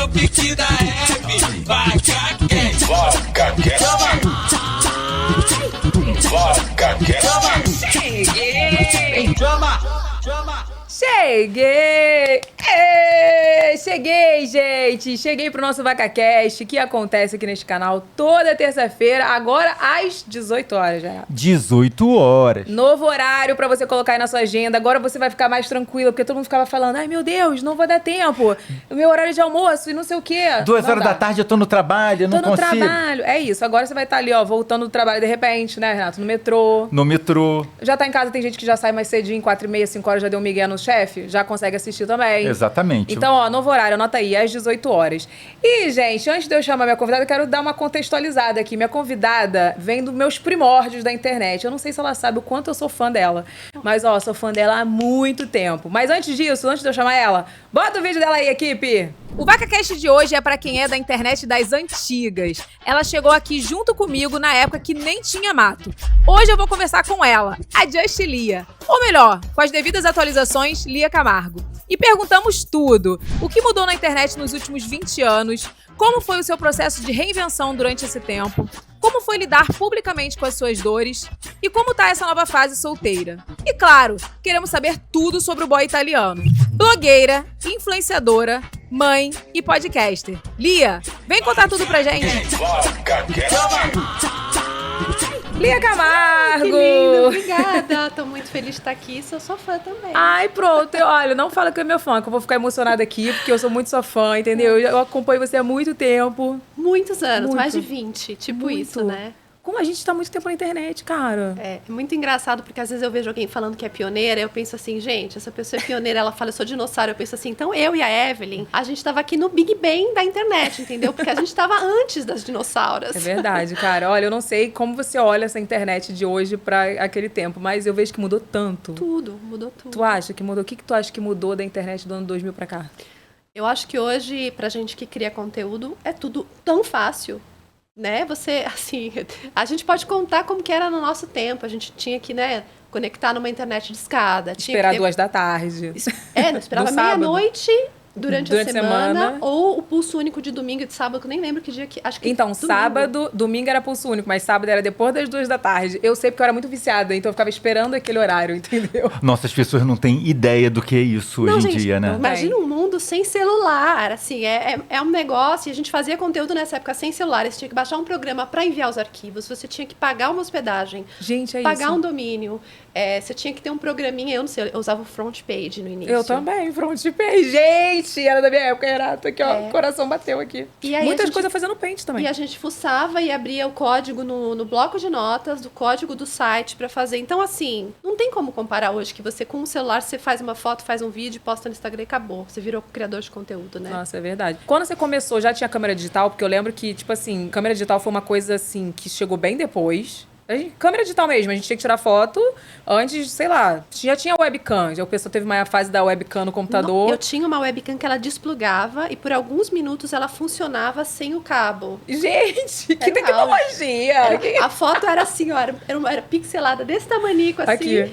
o pique da Hebe. Vaca-Cast. Cheguei! Cheguei! Cheguei, gente! Cheguei pro nosso VacaCast, que acontece aqui neste canal toda terça-feira, agora às 18 horas já. 18 horas. Novo horário pra você colocar aí na sua agenda. Agora você vai ficar mais tranquilo, porque todo mundo ficava falando: ai, meu Deus, não vou dar tempo. O meu horário de almoço e não sei o quê. 2 horas da tarde eu tô no trabalho, não consigo. Tô no trabalho. É isso. Agora você vai estar ali, ó, voltando do trabalho de repente, né, Renato? No metrô. No metrô. Já tá em casa, tem gente que já sai mais cedinho, 4h30, 5 horas, já deu um migué no chefe, já consegue assistir também. Exatamente. Então, ó, novo horário, anota aí, às 18 horas. E, gente, antes de eu chamar minha convidada, eu quero dar uma contextualizada aqui. Minha convidada vem dos meus primórdios da internet. Eu não sei se ela sabe o quanto eu sou fã dela, mas, ó, sou fã dela há muito tempo. Mas antes disso, antes de eu chamar ela, bota o vídeo dela aí, equipe! O VacaCast de hoje é pra quem é da internet das antigas. Ela chegou aqui junto comigo na época que nem tinha mato. Hoje eu vou conversar com ela, a Just Lia. Ou melhor, com as devidas atualizações, Lia Camargo. E perguntamos tudo. O que mudou na internet nos últimos 20 anos? Como foi o seu processo de reinvenção durante esse tempo? Como foi lidar publicamente com as suas dores? E como tá essa nova fase solteira? E claro, queremos saber tudo sobre o boy italiano. Blogueira, influenciadora, mãe e podcaster. Lia, vem contar tudo pra gente. Lia Camargo! Que lindo, obrigada. Tô muito feliz de estar aqui, sou sua fã também. Ai, pronto. Olha, não fala que é meu fã, que eu vou ficar emocionada aqui, porque eu sou muito sua fã, entendeu? Eu acompanho você há muito tempo. Muitos anos, Muito. mais de 20, tipo Muito. isso, né? Como a gente tá muito tempo na internet, cara. É muito engraçado, porque às vezes eu vejo alguém falando que é pioneira, eu penso assim, gente, essa pessoa é pioneira, ela fala, eu sou dinossauro, eu penso assim, então eu e a Evelyn, a gente tava aqui no Big Bang da internet, entendeu? Porque a gente tava antes das dinossauras. É verdade, cara. Olha, eu não sei como você olha essa internet de hoje pra aquele tempo, mas eu vejo que mudou tanto. Tudo, mudou tudo. Tu acha que mudou? O que tu acha que mudou da internet do ano 2000 pra cá? Eu acho que hoje, pra gente que cria conteúdo, é tudo tão fácil. Né? Você, assim, a gente pode contar como que era no nosso tempo. A gente tinha que, né, conectar numa internet discada. Esperar 2 da tarde. Não esperava meia-noite durante a semana. Ou o pulso único de domingo e de sábado, que eu nem lembro que dia que... Acho que Então, domingo. sábado, domingo era pulso único, mas sábado era depois das 2 da tarde. Eu sei porque eu era muito viciada, então eu ficava esperando aquele horário, entendeu? Nossa, as pessoas não têm ideia do que é isso hoje em dia, né? Imagina um mundo sem celular, assim, é um negócio, e a gente fazia conteúdo nessa época sem celular, você tinha que baixar um programa para enviar os arquivos, você tinha que pagar uma hospedagem, Gente, é pagar isso. um domínio, você tinha que ter um programinha, eu não sei, eu usava o front page no início. Eu também, front page. Gente, era da minha época, Renato, aqui, ó, o coração bateu aqui. E aí muitas coisas fazendo Paint também. E a gente fuçava e abria o código no bloco de notas, do código do site pra fazer. Então, assim, não tem como comparar hoje que você, com um celular, você faz uma foto, faz um vídeo, posta no Instagram e acabou. Você virou criador de conteúdo, né? Nossa, é verdade. Quando você começou, já tinha câmera digital? Porque eu lembro que, tipo assim, câmera digital foi uma coisa, assim, que chegou bem depois. Câmera digital mesmo, a gente tinha que tirar foto antes, sei lá, já tinha webcam, já a pessoa teve uma fase da webcam no computador. Eu tinha uma webcam que ela desplugava e por alguns minutos ela funcionava sem o cabo. Gente, que tecnologia! A foto era assim, ó, era pixelada desse tamanico, assim. Aqui.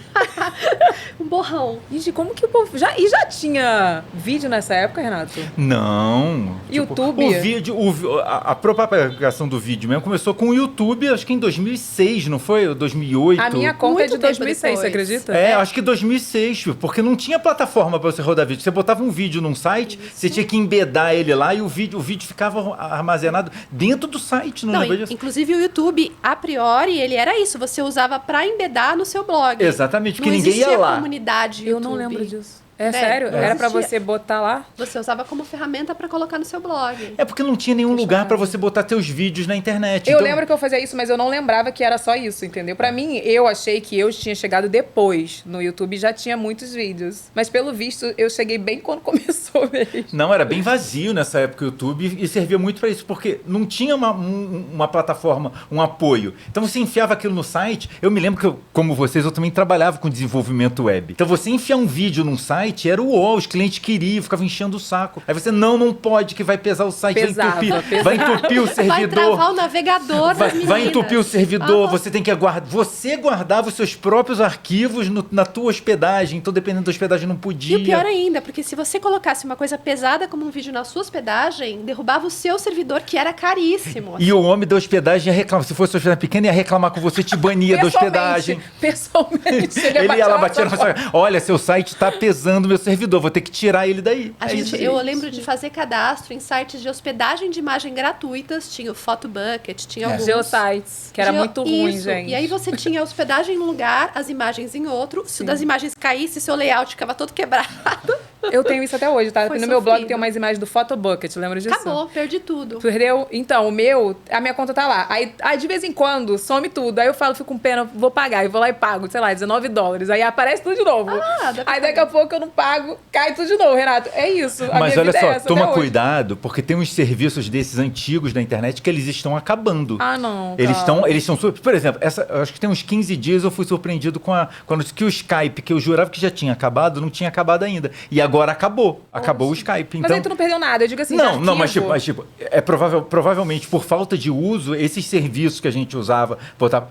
Um borrão. Gente, como que o povo... já tinha vídeo nessa época, Renato? Não. YouTube? O vídeo, a propagação do vídeo mesmo começou com o YouTube, acho que em 2006, não foi? 2008? A minha conta é de 2006, você acredita? Acho que 2006, porque não tinha plataforma pra você rodar vídeo. Você botava um vídeo num site, você tinha que embedar ele lá e o vídeo ficava armazenado dentro do site, não lembra disso? Inclusive o YouTube, a priori, ele era isso, você usava pra embedar no seu blog. Exatamente, porque não ninguém ia lá. Comunidade YouTube. Eu não lembro disso. É sério? Não era pra existia. você botar lá? Você usava como ferramenta pra colocar no seu blog. É porque não tinha nenhum lugar pra você botar teus vídeos na internet. Eu lembro que eu fazia isso, mas eu não lembrava que era só isso, entendeu? Pra mim, eu achei que eu tinha chegado depois no YouTube, já tinha muitos vídeos. Mas pelo visto, eu cheguei bem quando começou mesmo. Não, era bem vazio nessa época o YouTube e servia muito pra isso, porque não tinha uma plataforma, um apoio. Então você enfiava aquilo no site. Eu me lembro que, como vocês, eu também trabalhava com desenvolvimento web. Então você enfiar um vídeo num site, site era o UOL, os clientes queriam, ficavam enchendo o saco. Aí você, não pode, que vai pesar o site, Pesava. vai entupir o Vai servidor. travar o navegador das meninas. Vai entupir o servidor, você tem que você guardava os seus próprios arquivos na tua hospedagem, então dependendo da hospedagem não podia. E o pior ainda, porque se você colocasse uma coisa pesada como um vídeo na sua hospedagem, derrubava o seu servidor, que era caríssimo. E o homem da hospedagem ia reclamar. Se fosse hospedagem pequena, ia reclamar com você, te bania da hospedagem. Pessoalmente. Ele ia lá bater na sua... Olha, seu site tá pesando meu servidor, vou ter que tirar ele daí. Eu lembro de fazer cadastro em sites de hospedagem de imagem gratuitas, tinha o Photobucket, tinha alguns. Geosites, que era muito ruim, Isso. gente. E aí você tinha a hospedagem em um lugar, as imagens em outro. Se das imagens caísse, seu layout ficava todo quebrado. Eu tenho isso até hoje, tá? Foi No meu blog sofrido. tem umas imagens do Photobucket, lembra disso? Acabou, perdi tudo. Perdeu? Então, a minha conta tá lá. Aí, de vez em quando, some tudo. Aí eu falo, fico com pena, vou pagar. Eu vou lá e pago, sei lá, $19. Aí aparece tudo de novo. Dá pra Aí daqui a pouco eu não pago, cai tudo de novo, Renato. É isso. A Mas minha olha vida é só, essa toma até hoje. cuidado, porque tem uns serviços desses antigos da internet que eles estão acabando. Ah, não. Eles calma. estão por exemplo, eu acho que tem uns 15 dias eu fui surpreendido com que o Skype, que eu jurava que já tinha acabado, não tinha acabado ainda. E agora acabou. Acabou o Skype. Mas Então, aí tu não perdeu nada. Eu digo assim, não, mas arquivo. provavelmente por falta de uso, esses serviços que a gente usava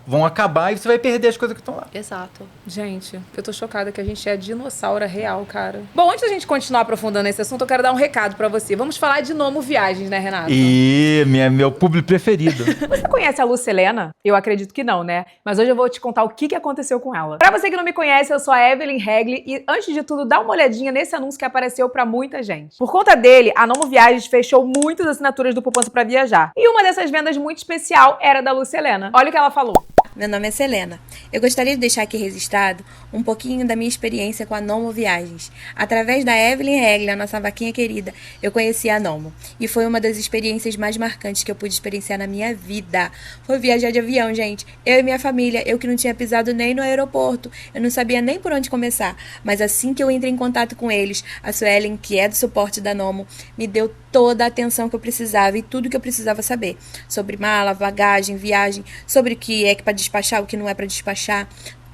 vão acabar e você vai perder as coisas que estão lá. Exato. Gente, eu tô chocada que a gente é dinossauro real, cara. Bom, antes da gente continuar aprofundando esse assunto, eu quero dar um recado pra você. Vamos falar de Nomo Viagens, né, Renato? E meu público preferido. Você conhece a Lucilena? Eu acredito que não, né? Mas hoje eu vou te contar o que aconteceu com ela. Pra você que não me conhece, eu sou a Evelyn Regli e antes de tudo, dá uma olhadinha nesse anúncio que apareceu pra muita gente. Por conta dele, a Nomo Viagens fechou muitas assinaturas do Poupança pra Viajar. E uma dessas vendas muito especial era da Lucilena. Olha o que ela falou. Meu nome é Selena. Eu gostaria de deixar aqui registrado um pouquinho da minha experiência com a Nomo Viagens. Através da Evelyn Regli, a nossa vaquinha querida, eu conheci a Nomo. E foi uma das experiências mais marcantes que eu pude experienciar na minha vida. Foi viajar de avião, gente. Eu e minha família, eu que não tinha pisado nem no aeroporto. Eu não sabia nem por onde começar. Mas assim que eu entrei em contato com eles, a Suelen, que é do suporte da Nomo, me deu toda a atenção que eu precisava e tudo que eu precisava saber. Sobre mala, bagagem, viagem, sobre o que é para despachar, o que não é para despachar.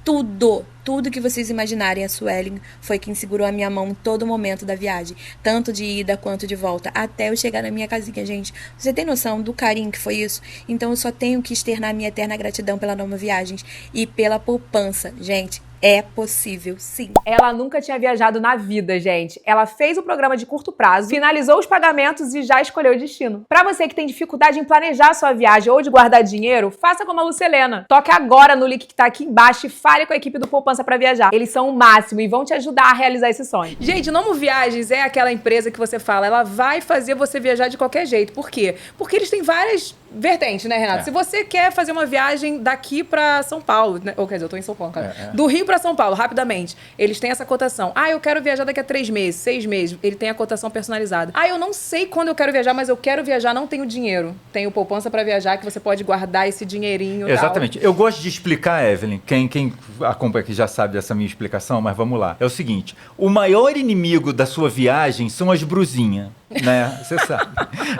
Tudo que vocês imaginarem, a Suelen foi quem segurou a minha mão em todo momento da viagem. Tanto de ida quanto de volta, até eu chegar na minha casinha, gente. Você tem noção do carinho que foi isso? Então eu só tenho que externar minha eterna gratidão pela Nomo Viagens e pela poupança, gente. É possível, sim. Ela nunca tinha viajado na vida, gente. Ela fez o programa de curto prazo, finalizou os pagamentos e já escolheu o destino. Pra você que tem dificuldade em planejar a sua viagem ou de guardar dinheiro, faça como a Lucilena. Toque agora no link que tá aqui embaixo e fale com a equipe do Poupança pra Viajar. Eles são o máximo e vão te ajudar a realizar esse sonho. Gente, Nomo Viagens é aquela empresa que você fala, ela vai fazer você viajar de qualquer jeito. Por quê? Porque eles têm várias vertentes, né, Renato? Se você quer fazer uma viagem daqui pra São Paulo, né? Ou quer dizer, eu tô em São Paulo, cara. Do Rio pra São Paulo, rapidamente. Eles têm essa cotação. Ah, eu quero viajar daqui a 3 meses, 6 meses. Ele tem a cotação personalizada. Ah, eu não sei quando eu quero viajar, mas eu quero viajar, não tenho dinheiro. Tem o Poupança pra Viajar, que você pode guardar esse dinheirinho. Exatamente. Eu gosto de explicar, Evelyn, quem acompanha aqui já sabe dessa minha explicação, mas vamos lá. É o seguinte, o maior inimigo da sua viagem são as brusinhas. Né? Você sabe.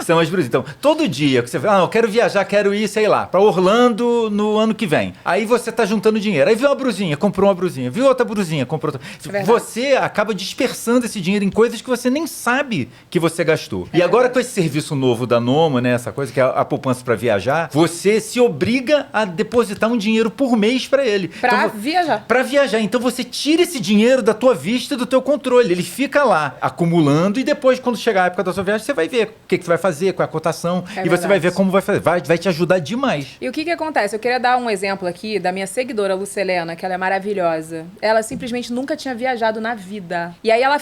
São as brusinhas. Então, todo dia que você fala, eu quero viajar, quero ir, sei lá, pra Orlando no ano que vem. Aí você tá juntando dinheiro. Aí viu uma brusinha, comprou uma brusinha. Viu outra brusinha, comprou outra. Você acaba dispersando esse dinheiro em coisas que você nem sabe que você gastou. E agora com esse serviço novo da Nomo, né, essa coisa que é a poupança pra viajar, você se obriga a depositar um dinheiro por mês pra ele. Pra viajar. Pra viajar. Então você tira esse dinheiro da tua vista e do teu controle. Ele fica lá, acumulando, e depois, quando chegar a época da sua viagem, você vai ver o que você vai fazer, qual é a cotação, e você vai ver como vai fazer. Vai te ajudar demais. E o que acontece? Eu queria dar um exemplo aqui da minha seguidora, Lucilena, que ela é maravilhosa. Ela simplesmente nunca tinha viajado na vida. E aí ela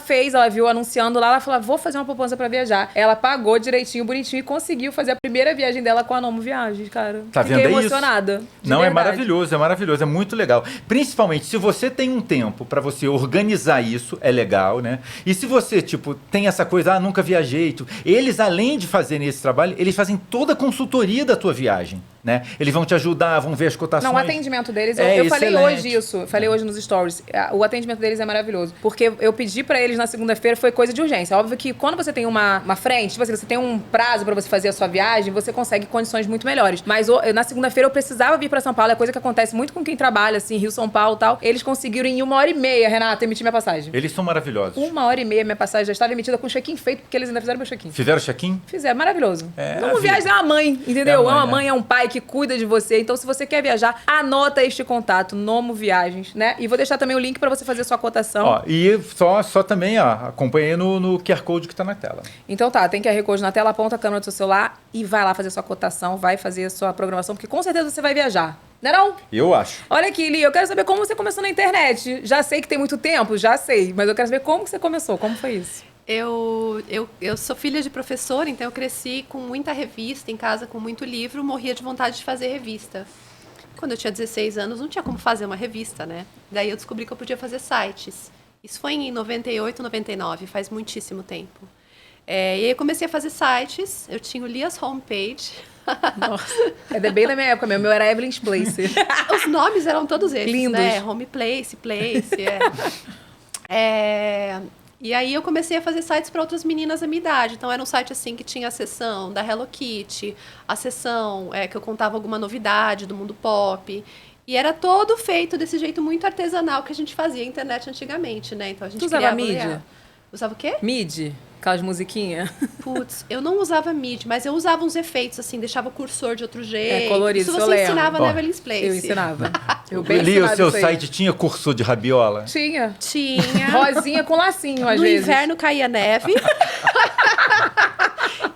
viu anunciando lá, ela falou, vou fazer uma poupança pra viajar. Ela pagou direitinho, bonitinho, e conseguiu fazer a primeira viagem dela com a Nomo Viagens, cara. Tá vendo? Fiquei É emocionada. Não, é maravilhoso, é muito legal. Principalmente se você tem um tempo pra você organizar isso, é legal, né? E se você, tem essa coisa, nunca viajei, eles, além de fazerem esse trabalho, eles fazem toda a consultoria da tua viagem. né? Eles vão te ajudar, vão ver as cotações. Não, o atendimento deles, É eu falei excelente. hoje isso, falei hoje nos stories. O atendimento deles é maravilhoso. Porque eu pedi pra eles na segunda-feira, foi coisa de urgência. Óbvio que quando você tem uma frente, tipo assim, você tem um prazo pra você fazer a sua viagem, você consegue condições muito melhores. Mas na segunda-feira eu precisava vir pra São Paulo, é coisa que acontece muito com quem trabalha, assim, Rio, São Paulo e tal. Eles conseguiram em 1h30, Renata, emitir minha passagem. Eles são maravilhosos. 1h30 minha passagem já estava emitida com check-in feito, porque eles ainda fizeram meu check-in. Fizeram check-in? Fizeram, maravilhoso. É, Nomo a vida. Viagens é uma mãe, entendeu? É É a uma mãe, mãe, é um pai que cuida de você. Então, se você quer viajar, anota este contato, Nomo Viagens, né? E vou deixar também o link pra você fazer sua cotação. Ó, e só também, ó, acompanhei no QR Code que tá na tela. Então tá, tem QR Code na tela, aponta a câmera do seu celular e vai lá fazer sua cotação, vai fazer a sua programação, porque com certeza você vai viajar. Não é não? Eu acho. Olha aqui, Li, eu quero saber como você começou na internet. Já sei que tem muito tempo, já sei, mas eu quero saber como que você começou, como foi isso? Eu sou filha de professor, então eu cresci com muita revista em casa, com muito livro, morria de vontade de fazer revista. Quando eu tinha 16 anos, não tinha como fazer uma revista, né? Daí eu descobri que eu podia fazer sites. Isso foi em 98, 99, faz muitíssimo tempo. E aí eu comecei a fazer sites, eu tinha o Lias Homepage. Nossa, é bem da minha época mesmo, meu era Evelyn's Place. Os nomes eram todos esses, Lindos. né? Home Place, E aí eu comecei a fazer sites para outras meninas da minha idade. Então era um site assim que tinha a seção da Hello Kitty, a seção que eu contava alguma novidade do mundo pop. E era todo feito desse jeito muito artesanal que a gente fazia a internet antigamente, né? Então a gente Tu usava criava mídia? Usava o quê? MIDI, aquelas musiquinhas. Putz, eu não usava MIDI, mas eu usava uns efeitos, assim, deixava o cursor de outro jeito. colorido, Isso eu você lembro. ensinava Ó, na Evelyn's Place. Eu ensinava. Eu bem Li, o ensinava seu isso aí. site tinha cursor de rabiola? Tinha. Tinha. Rosinha com lacinho, às No vezes. inverno caía neve.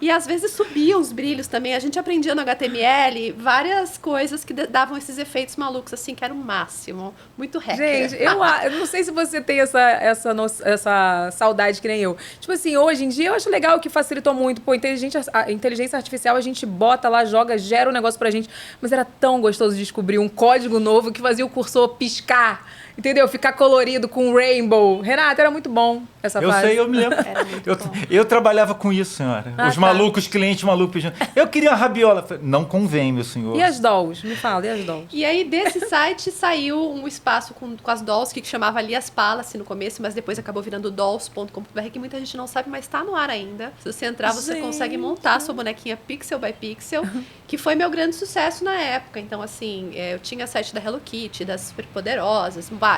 E às vezes subiam os brilhos também. A gente aprendia no HTML várias coisas que davam esses efeitos malucos, assim, que era o máximo. Muito hacker. Gente, eu não sei se você tem essa saudade que nem eu. Tipo assim, hoje em dia eu acho legal que facilitou muito. Pô, inteligência artificial, a gente bota lá, joga, gera um negócio pra gente. Mas era tão gostoso descobrir um código novo que fazia o cursor piscar. Entendeu? Ficar colorido com rainbow. Renata, era muito bom essa Eu fase. sei, eu me lembro. Era muito bom. Eu trabalhava com isso, senhora. Ah, Os tá. malucos, clientes malucos pedindo. Eu queria uma rabiola. Falei, não convém, meu senhor. E as dolls? Me fala, e as dolls? E aí, desse site, saiu um espaço com as dolls, que chamava Lias Palace no começo, mas depois acabou virando dolls.com.br, que muita gente não sabe, mas tá no ar ainda. Se você entrar, você Gente. consegue montar a sua bonequinha pixel by pixel, que foi meu grande sucesso na época. Então, assim, eu tinha site da Hello Kitty, das Superpoderosas, vários.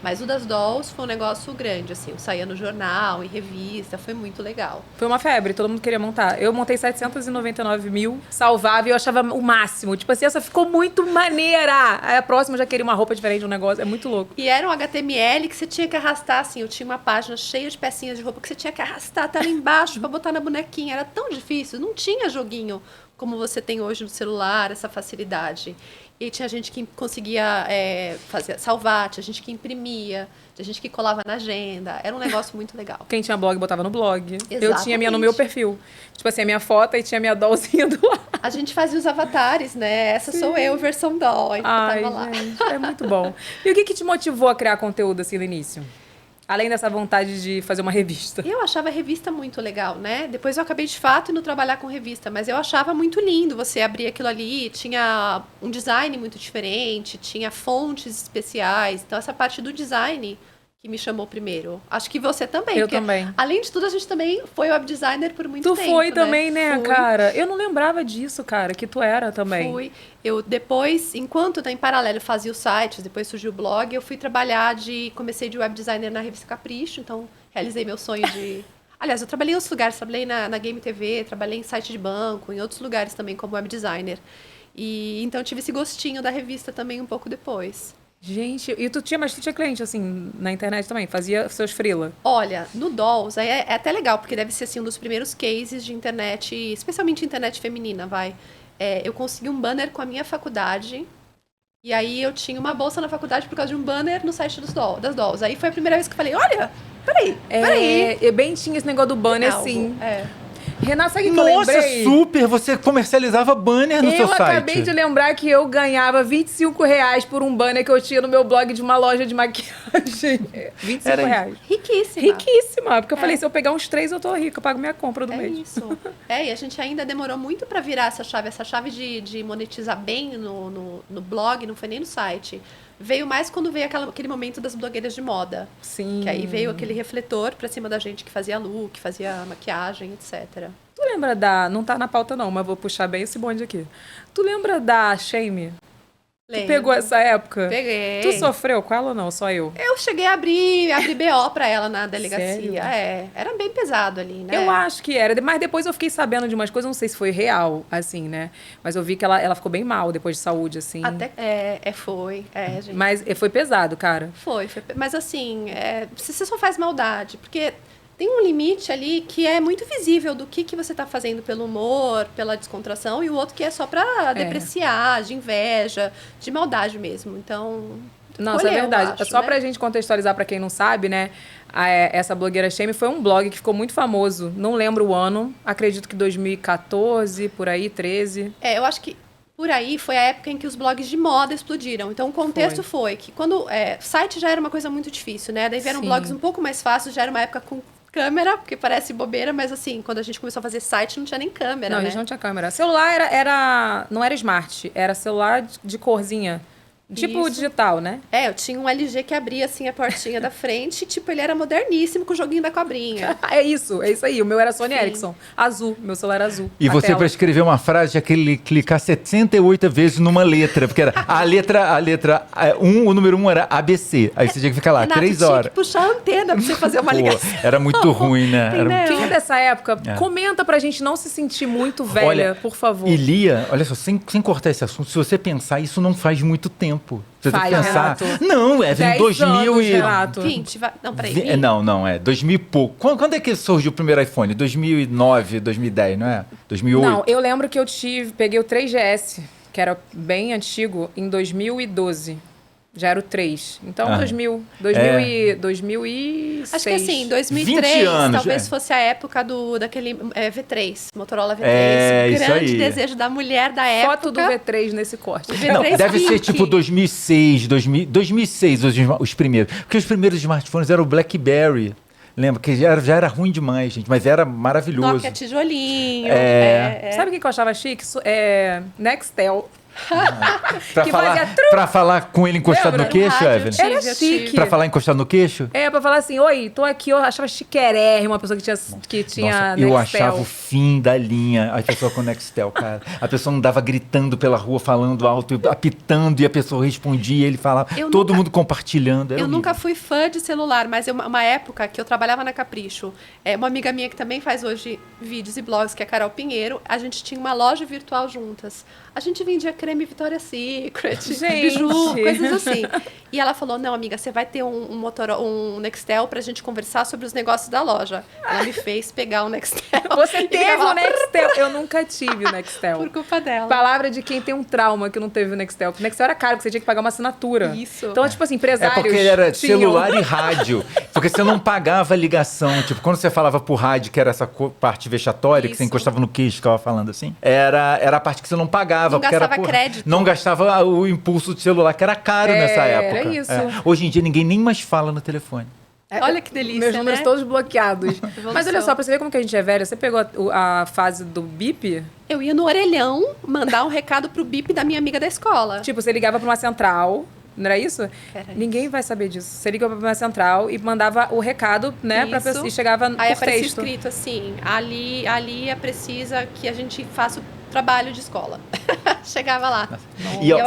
Mas o das dolls foi um negócio grande, assim. Eu saía no jornal, em revista, foi muito legal. Foi uma febre, todo mundo queria montar. Eu montei 799 mil, salvava e eu achava o máximo. Tipo assim, essa ficou muito maneira. Aí a próxima eu já queria uma roupa diferente, um negócio. É muito louco. E era um HTML que você tinha que arrastar, assim. Eu tinha uma página cheia de pecinhas de roupa que você tinha que arrastar até lá embaixo pra botar na bonequinha. Era tão difícil, não tinha joguinho como você tem hoje no celular, essa facilidade. E tinha gente que conseguia salvar, tinha gente que imprimia, tinha gente que colava na agenda. Era um negócio muito legal. Quem tinha blog botava no blog. Eu Exatamente. tinha a minha no meu perfil. Tipo assim, a minha foto e tinha a minha dollzinha do lado. A gente fazia os avatares, né? Essa sou eu, versão doll. Então Ai, tava lá. gente, é muito bom. E o que te motivou a criar conteúdo assim no início? Além dessa vontade de fazer uma revista. Eu achava a revista muito legal, né? Depois eu acabei de fato indo trabalhar com revista, mas eu achava muito lindo você abrir aquilo ali, tinha um design muito diferente, tinha fontes especiais. Então essa parte do design que me chamou primeiro. Acho que você também. Eu porque, também. Além de tudo, a gente também foi web designer por muito Tu tempo. foi também, né, Fui. cara? Eu não lembrava disso, cara, que tu era também. Fui. Eu depois, enquanto em paralelo eu fazia os sites, depois surgiu o blog, eu fui trabalhar comecei de web designer na revista Capricho, então realizei meu sonho de... Aliás, eu trabalhei em outros lugares, trabalhei na Game TV, trabalhei em site de banco, em outros lugares também como web designer. E então eu tive esse gostinho da revista também um pouco depois. Gente, e tu tinha cliente, assim, na internet também? Fazia seus freela? Olha, no Dolls, aí é até legal, porque deve ser assim, um dos primeiros cases de internet, especialmente internet feminina, vai. Eu consegui um banner com a minha faculdade, e aí eu tinha uma bolsa na faculdade por causa de um banner no site das Dolls. Aí foi a primeira vez que eu falei, olha, peraí. Eu bem tinha esse negócio do banner, Algo, assim. Renata, sabe o que eu Nossa, lembrei? super! Você comercializava banner no seu Eu site. acabei de lembrar que eu ganhava R$25 por um banner que eu tinha no meu blog de uma loja de maquiagem. R$25. Riquíssima. Riquíssima. Porque eu falei, se eu pegar uns 3, eu tô rica. Eu pago minha compra do É mês. isso. E a gente ainda demorou muito pra virar essa chave. Essa chave de monetizar bem no blog, não foi nem no site. Veio mais quando veio aquele momento das blogueiras de moda. Sim. Que aí veio aquele refletor pra cima da gente que fazia look, fazia maquiagem, etc. Tu lembra da... Não tá na pauta não, mas vou puxar bem esse bonde aqui. Tu lembra da Shame? Tu Lembro. pegou essa época? Peguei. Tu sofreu com ela ou não? Só eu? Eu cheguei a abrir BO pra ela na delegacia. Sério? Era bem pesado ali, né? Eu acho que era, mas depois eu fiquei sabendo de umas coisas, não sei se foi real, assim, né? Mas eu vi que ela ficou bem mal depois de saúde, assim. Até, foi. Gente. Mas foi pesado, cara. Foi. Mas assim, você só faz maldade, porque tem um limite ali que é muito visível do que você tá fazendo pelo humor, pela descontração, e o outro que é só pra depreciar, de inveja, de maldade mesmo. Então, Não, isso é colheu, verdade. eu acho, Só né? pra gente contextualizar pra quem não sabe, né? Essa blogueira Shame foi um blog que ficou muito famoso. Não lembro o ano. Acredito que 2014, por aí, 13. Eu acho que por aí foi a época em que os blogs de moda explodiram. Então, o contexto foi que quando... site já era uma coisa muito difícil, né? Daí vieram Sim. blogs um pouco mais fáceis, já era uma época com câmera, porque parece bobeira, mas assim, quando a gente começou a fazer site, não tinha nem câmera, Não, a né? gente não tinha câmera. Celular não era smart, era celular de corzinha. Tipo Isso. digital, né? Eu tinha um LG que abria assim a portinha da frente, tipo, ele era moderníssimo com o joguinho da cobrinha. É isso aí. O meu era Sony Sim. Ericsson. Azul. Meu celular era azul. E A você, tela. para escrever uma frase, tinha que clicar 78 vezes numa letra, porque era a letra 1, o número 1 era ABC. Aí você tinha que ficar lá Renato, 3 tinha horas. que puxar a antena pra você fazer uma Pô, ligação. era muito ruim, né? Era Entendeu? Quem é dessa época, É. comenta pra gente não se sentir muito velha, Olha, por favor. E Lia, olha só, sem cortar esse assunto, se você pensar, isso não faz muito tempo. Você tem que Faz, pensar. Renato. Não, 10 2000 anos, e... Renato. 20, não, peraí. Não, 2000 e pouco. Quando é que surgiu o primeiro iPhone? 2009, 2010, não é? 2008? Não, eu lembro que peguei o 3GS, que era bem antigo, em 2012. Já era o 3. Então, 2006. Acho que assim, 2003 20 anos, talvez é. fosse a época daquele V3, Motorola V3. É, o isso grande aí. desejo da mulher da época. Foto do V3 nesse corte. V3 Não, deve ser Pink. tipo 2006 os primeiros. Porque os primeiros smartphones eram o BlackBerry. Lembra? Que já era ruim demais, gente. Mas era maravilhoso. Nokia tijolinho. Sabe o que eu achava chique? Nextel. Pra que falar, fazia trum. pra falar com ele encostado Lembra? no queixo, No rádio, Evelyn? tinha. Era eu chique. tive. Pra falar encostado no queixo? Pra falar assim, oi, tô aqui, eu achava chiquérrimo uma pessoa que tinha Nossa, Nextel. eu achava o fim da linha a pessoa com Nextel, cara. A pessoa não dava gritando pela rua, falando alto, apitando, e a pessoa respondia, ele falava, todo mundo compartilhando. Era Eu nunca horrível. fui fã de celular, mas uma época que eu trabalhava na Capricho, uma amiga minha que também faz hoje vídeos e blogs, que é a Carol Pinheiro, a gente tinha uma loja virtual juntas. A gente vendia creme Victoria's Secret, Gente. biju, coisas assim. E ela falou, não, amiga, você vai ter um Nextel pra gente conversar sobre os negócios da loja. Ela me fez pegar o Nextel. Você E teve ficava o Nextel. Eu nunca tive o Nextel. Por culpa dela. Palavra de quem tem um trauma que não teve o Nextel. Porque o Nextel era caro, porque você tinha que pagar uma assinatura. Isso. Então, tipo assim, É empresários porque era tinham. celular e rádio. Porque você não pagava a ligação. Tipo, quando você falava por rádio, que era essa parte vexatória, que você Isso. encostava no queixo, ficava falando assim, era a parte que você não pagava. Não porque era, gastava crédito. Não gastava o impulso de celular, que era caro nessa época. era isso. Hoje em dia, ninguém nem mais fala no telefone. Olha que delícia, Meus números né? todos bloqueados. Mas olha só, pra você ver como que a gente é velha, você pegou a fase do bip? Eu ia no orelhão mandar um recado pro bip da minha amiga da escola. Tipo, você ligava pra uma central, não era isso? Era Ninguém vai saber disso. Você ligava pra uma central e mandava o recado, né, pra Isso. pessoa, e chegava Aí por aparecia texto. escrito assim, ali precisa que a gente faça o trabalho de escola. Chegava lá. E, E ó, eu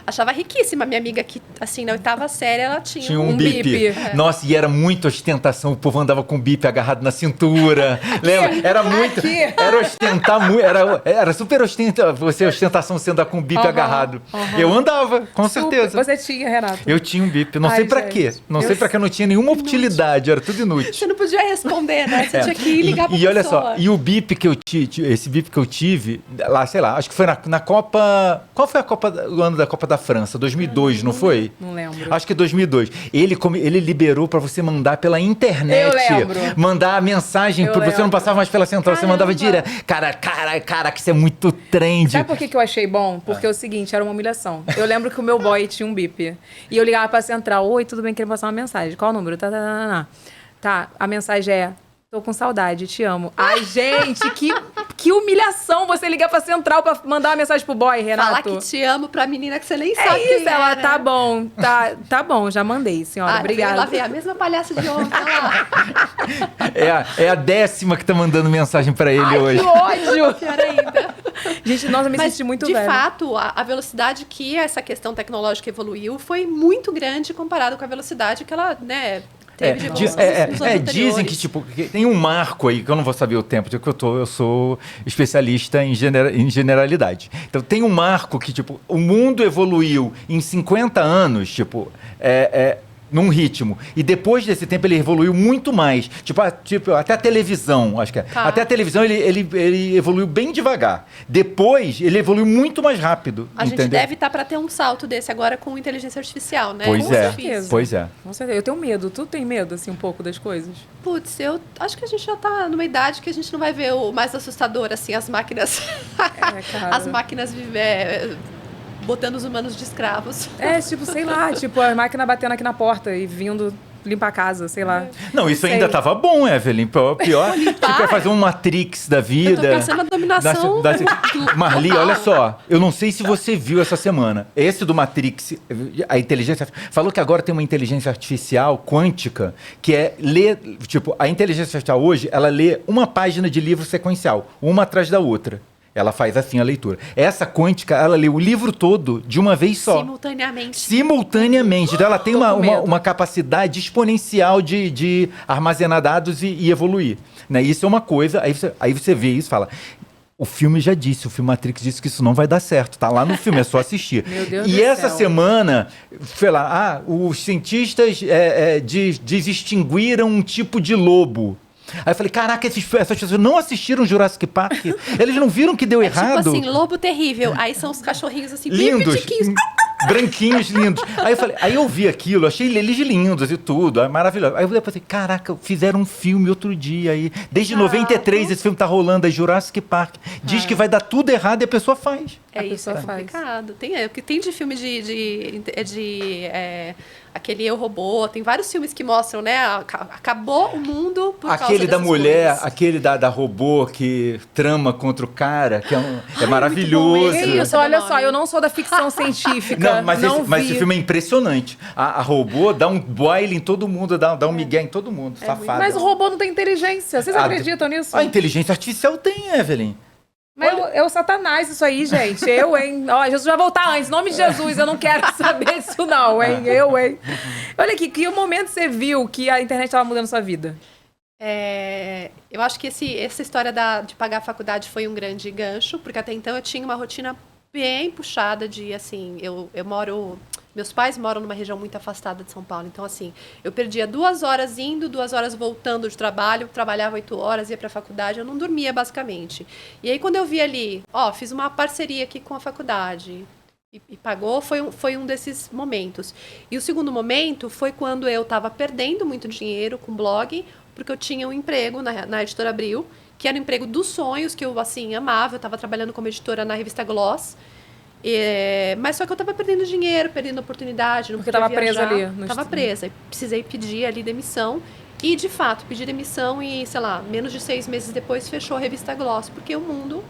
achava riquíssima. Minha amiga que, assim, na 8ª série, ela tinha, tinha um bip. Nossa, e era muita ostentação. O povo andava com o bip agarrado na cintura. Lembra? Era muito. Aqui. Era ostentar muito. Era super ostentação você andar com o bip agarrado. Eu andava, com certeza. Você tinha, Renato. Eu tinha um bip. Não Ai, sei pra gente. quê. Não sei pra quê. Não tinha nenhuma utilidade. Era tudo inútil. Você não podia responder, né? Você tinha que ir ligar pra E olha pessoa. só, e o bip que eu tive, esse bip que eu tive, lá, sei lá, acho que foi na Copa Copa... Qual foi o ano da Copa da França? 2002, não foi? Não lembro. Acho que 2002. Ele liberou pra você mandar pela internet. Eu lembro. Mandar a mensagem, Eu você não lembro. passava mais pela central, você mandava direto. Cara, que isso é muito trend. Sabe por que eu achei bom? Porque é o seguinte, era uma humilhação. Eu lembro que o meu boy tinha um bip. E eu ligava pra central, oi, tudo bem, queria passar uma mensagem. Qual o número? Tá, a mensagem é, tô com saudade, te amo. Ai, gente, que humilhação você ligar pra central pra mandar uma mensagem pro boy, Renato. Falar que te amo pra menina que você nem sabe É quem isso, ela, né? tá bom, tá bom, já mandei, senhora, obrigada. Lá vem a mesma palhaça de ontem, olha lá. É a 10ª que tá mandando mensagem pra ele hoje. Que ódio! Pior ainda. Gente, nossa, eu me Mas, senti muito de velha. fato, a velocidade que essa questão tecnológica evoluiu foi muito grande comparado com a velocidade que ela, né, teve de evolução nos anos dizem anteriores. que, tipo, que tem um marco aí, que eu não vou saber o tempo, porque eu sou especialista em generalidade. Então, tem um marco que, tipo, o mundo evoluiu em 50 anos, tipo, num ritmo. E depois desse tempo ele evoluiu muito mais. Tipo, até a televisão, acho que é. Tá. Até a televisão ele evoluiu bem devagar. Depois ele evoluiu muito mais rápido. A gente entendeu? deve estar para ter um salto desse agora com inteligência artificial, né? Pois Com é, certeza. pois é. Com certeza. Eu tenho medo. Tu tem medo, assim, um pouco das coisas? Putz, eu acho que a gente já tá numa idade que a gente não vai ver o mais assustador, assim, as máquinas. Cara. As máquinas botando os humanos de escravos. Tipo, sei lá, tipo, a máquina batendo aqui na porta e vindo limpar a casa, sei lá. Não, isso Sei. ainda tava bom, Evelyn. Pior tipo, é fazer um Matrix da vida. Eu tô pensando na dominação. Marli, olha só. Eu não sei se você viu essa semana. Esse do Matrix, a inteligência... Falou que agora tem uma inteligência artificial quântica que é ler... Tipo, a inteligência artificial hoje, ela lê uma página de livro sequencial, uma atrás da outra. Ela faz assim a leitura. Essa quântica, ela lê o livro todo de uma vez só. Simultaneamente. Então, ela tem uma capacidade exponencial de armazenar dados e evoluir. Né? Isso é uma coisa. Aí você vê isso e fala... O filme já disse, o filme Matrix disse que isso não vai dar certo. Tá lá no filme, é só assistir. Meu Deus e do essa céu. semana, sei lá, os cientistas desextinguiram um tipo de lobo. Aí eu falei, caraca, essas pessoas não assistiram Jurassic Park? Eles não viram que deu errado? Tipo assim, lobo terrível. Aí são os cachorrinhos assim, bem Lindos, pitiquinhos. branquinhos, lindos. Aí eu vi aquilo, achei eles lindos e tudo, maravilhoso. Aí eu pensei, caraca, fizeram um filme outro dia aí. Desde 93 esse filme tá rolando aí, Jurassic Park. Diz que vai dar tudo errado e a pessoa faz. É A isso, pessoa é faz. complicado. O que tem de filme aquele Eu, Robô, tem vários filmes que mostram, né? Acabou o mundo por causa Aquele da dessas mulher, coisas. aquele da robô que trama contra o cara, que é Ai, maravilhoso. muito bom Que esse. isso, olha só, eu não sou da ficção científica. Não, mas esse filme é impressionante. A robô dá um baile em todo mundo, dá um migué em todo mundo, safado. Mas o robô não tem inteligência. Vocês acreditam nisso? A inteligência artificial tem, Evelyn. Mas é o Satanás isso aí, gente. Eu, hein? Ó, Jesus vai voltar antes. Em nome de Jesus, eu não quero saber disso não, hein? Hein? Olha aqui, que momento você viu que a internet estava mudando sua vida? Eu acho que essa história de pagar a faculdade foi um grande gancho, porque até então eu tinha uma rotina bem puxada de, assim, eu moro... Meus pais moram numa região muito afastada de São Paulo, então, assim, eu perdia 2 horas indo, 2 horas voltando de trabalho, trabalhava 8 horas, ia pra faculdade, eu não dormia, basicamente. E aí, quando eu vi ali, fiz uma parceria aqui com a faculdade e pagou, foi um desses momentos. E o segundo momento foi quando eu estava perdendo muito dinheiro com o blog, porque eu tinha um emprego na Editora Abril, que era o emprego dos sonhos, que eu, assim, amava. Eu estava trabalhando como editora na revista Gloss. Mas só que eu estava perdendo dinheiro, perdendo oportunidade. Não Porque podia tava presa viajar. ali no Tava presa. E precisei pedir ali demissão. E, de fato, pedi demissão e, sei lá, menos de 6 meses depois fechou a revista Gloss, porque o mundo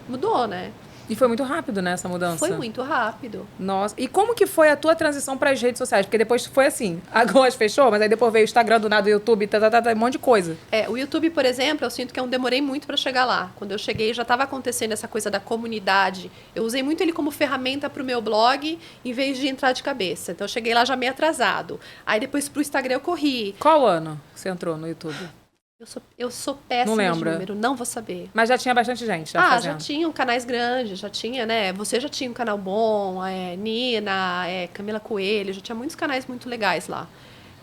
mudou, né? E foi muito rápido, né, essa mudança? Foi muito rápido. Nossa. E como que foi a tua transição para as redes sociais? Porque depois foi assim, a Gloss fechou, mas aí depois veio o Instagram do nada, o YouTube, um monte de coisa. O YouTube, por exemplo, eu sinto que eu demorei muito para chegar lá. Quando eu cheguei, já estava acontecendo essa coisa da comunidade. Eu usei muito ele como ferramenta para o meu blog, em vez de entrar de cabeça. Então, eu cheguei lá já meio atrasado. Aí, depois, para o Instagram, eu corri. Qual ano que você entrou no YouTube? Eu sou péssima Não de lembra? número, não vou saber. Mas já tinha bastante gente fazendo. Já tinham canais grandes, já tinha, né? Você já tinha um canal bom, Nina, Camila Coelho, já tinha muitos canais muito legais lá.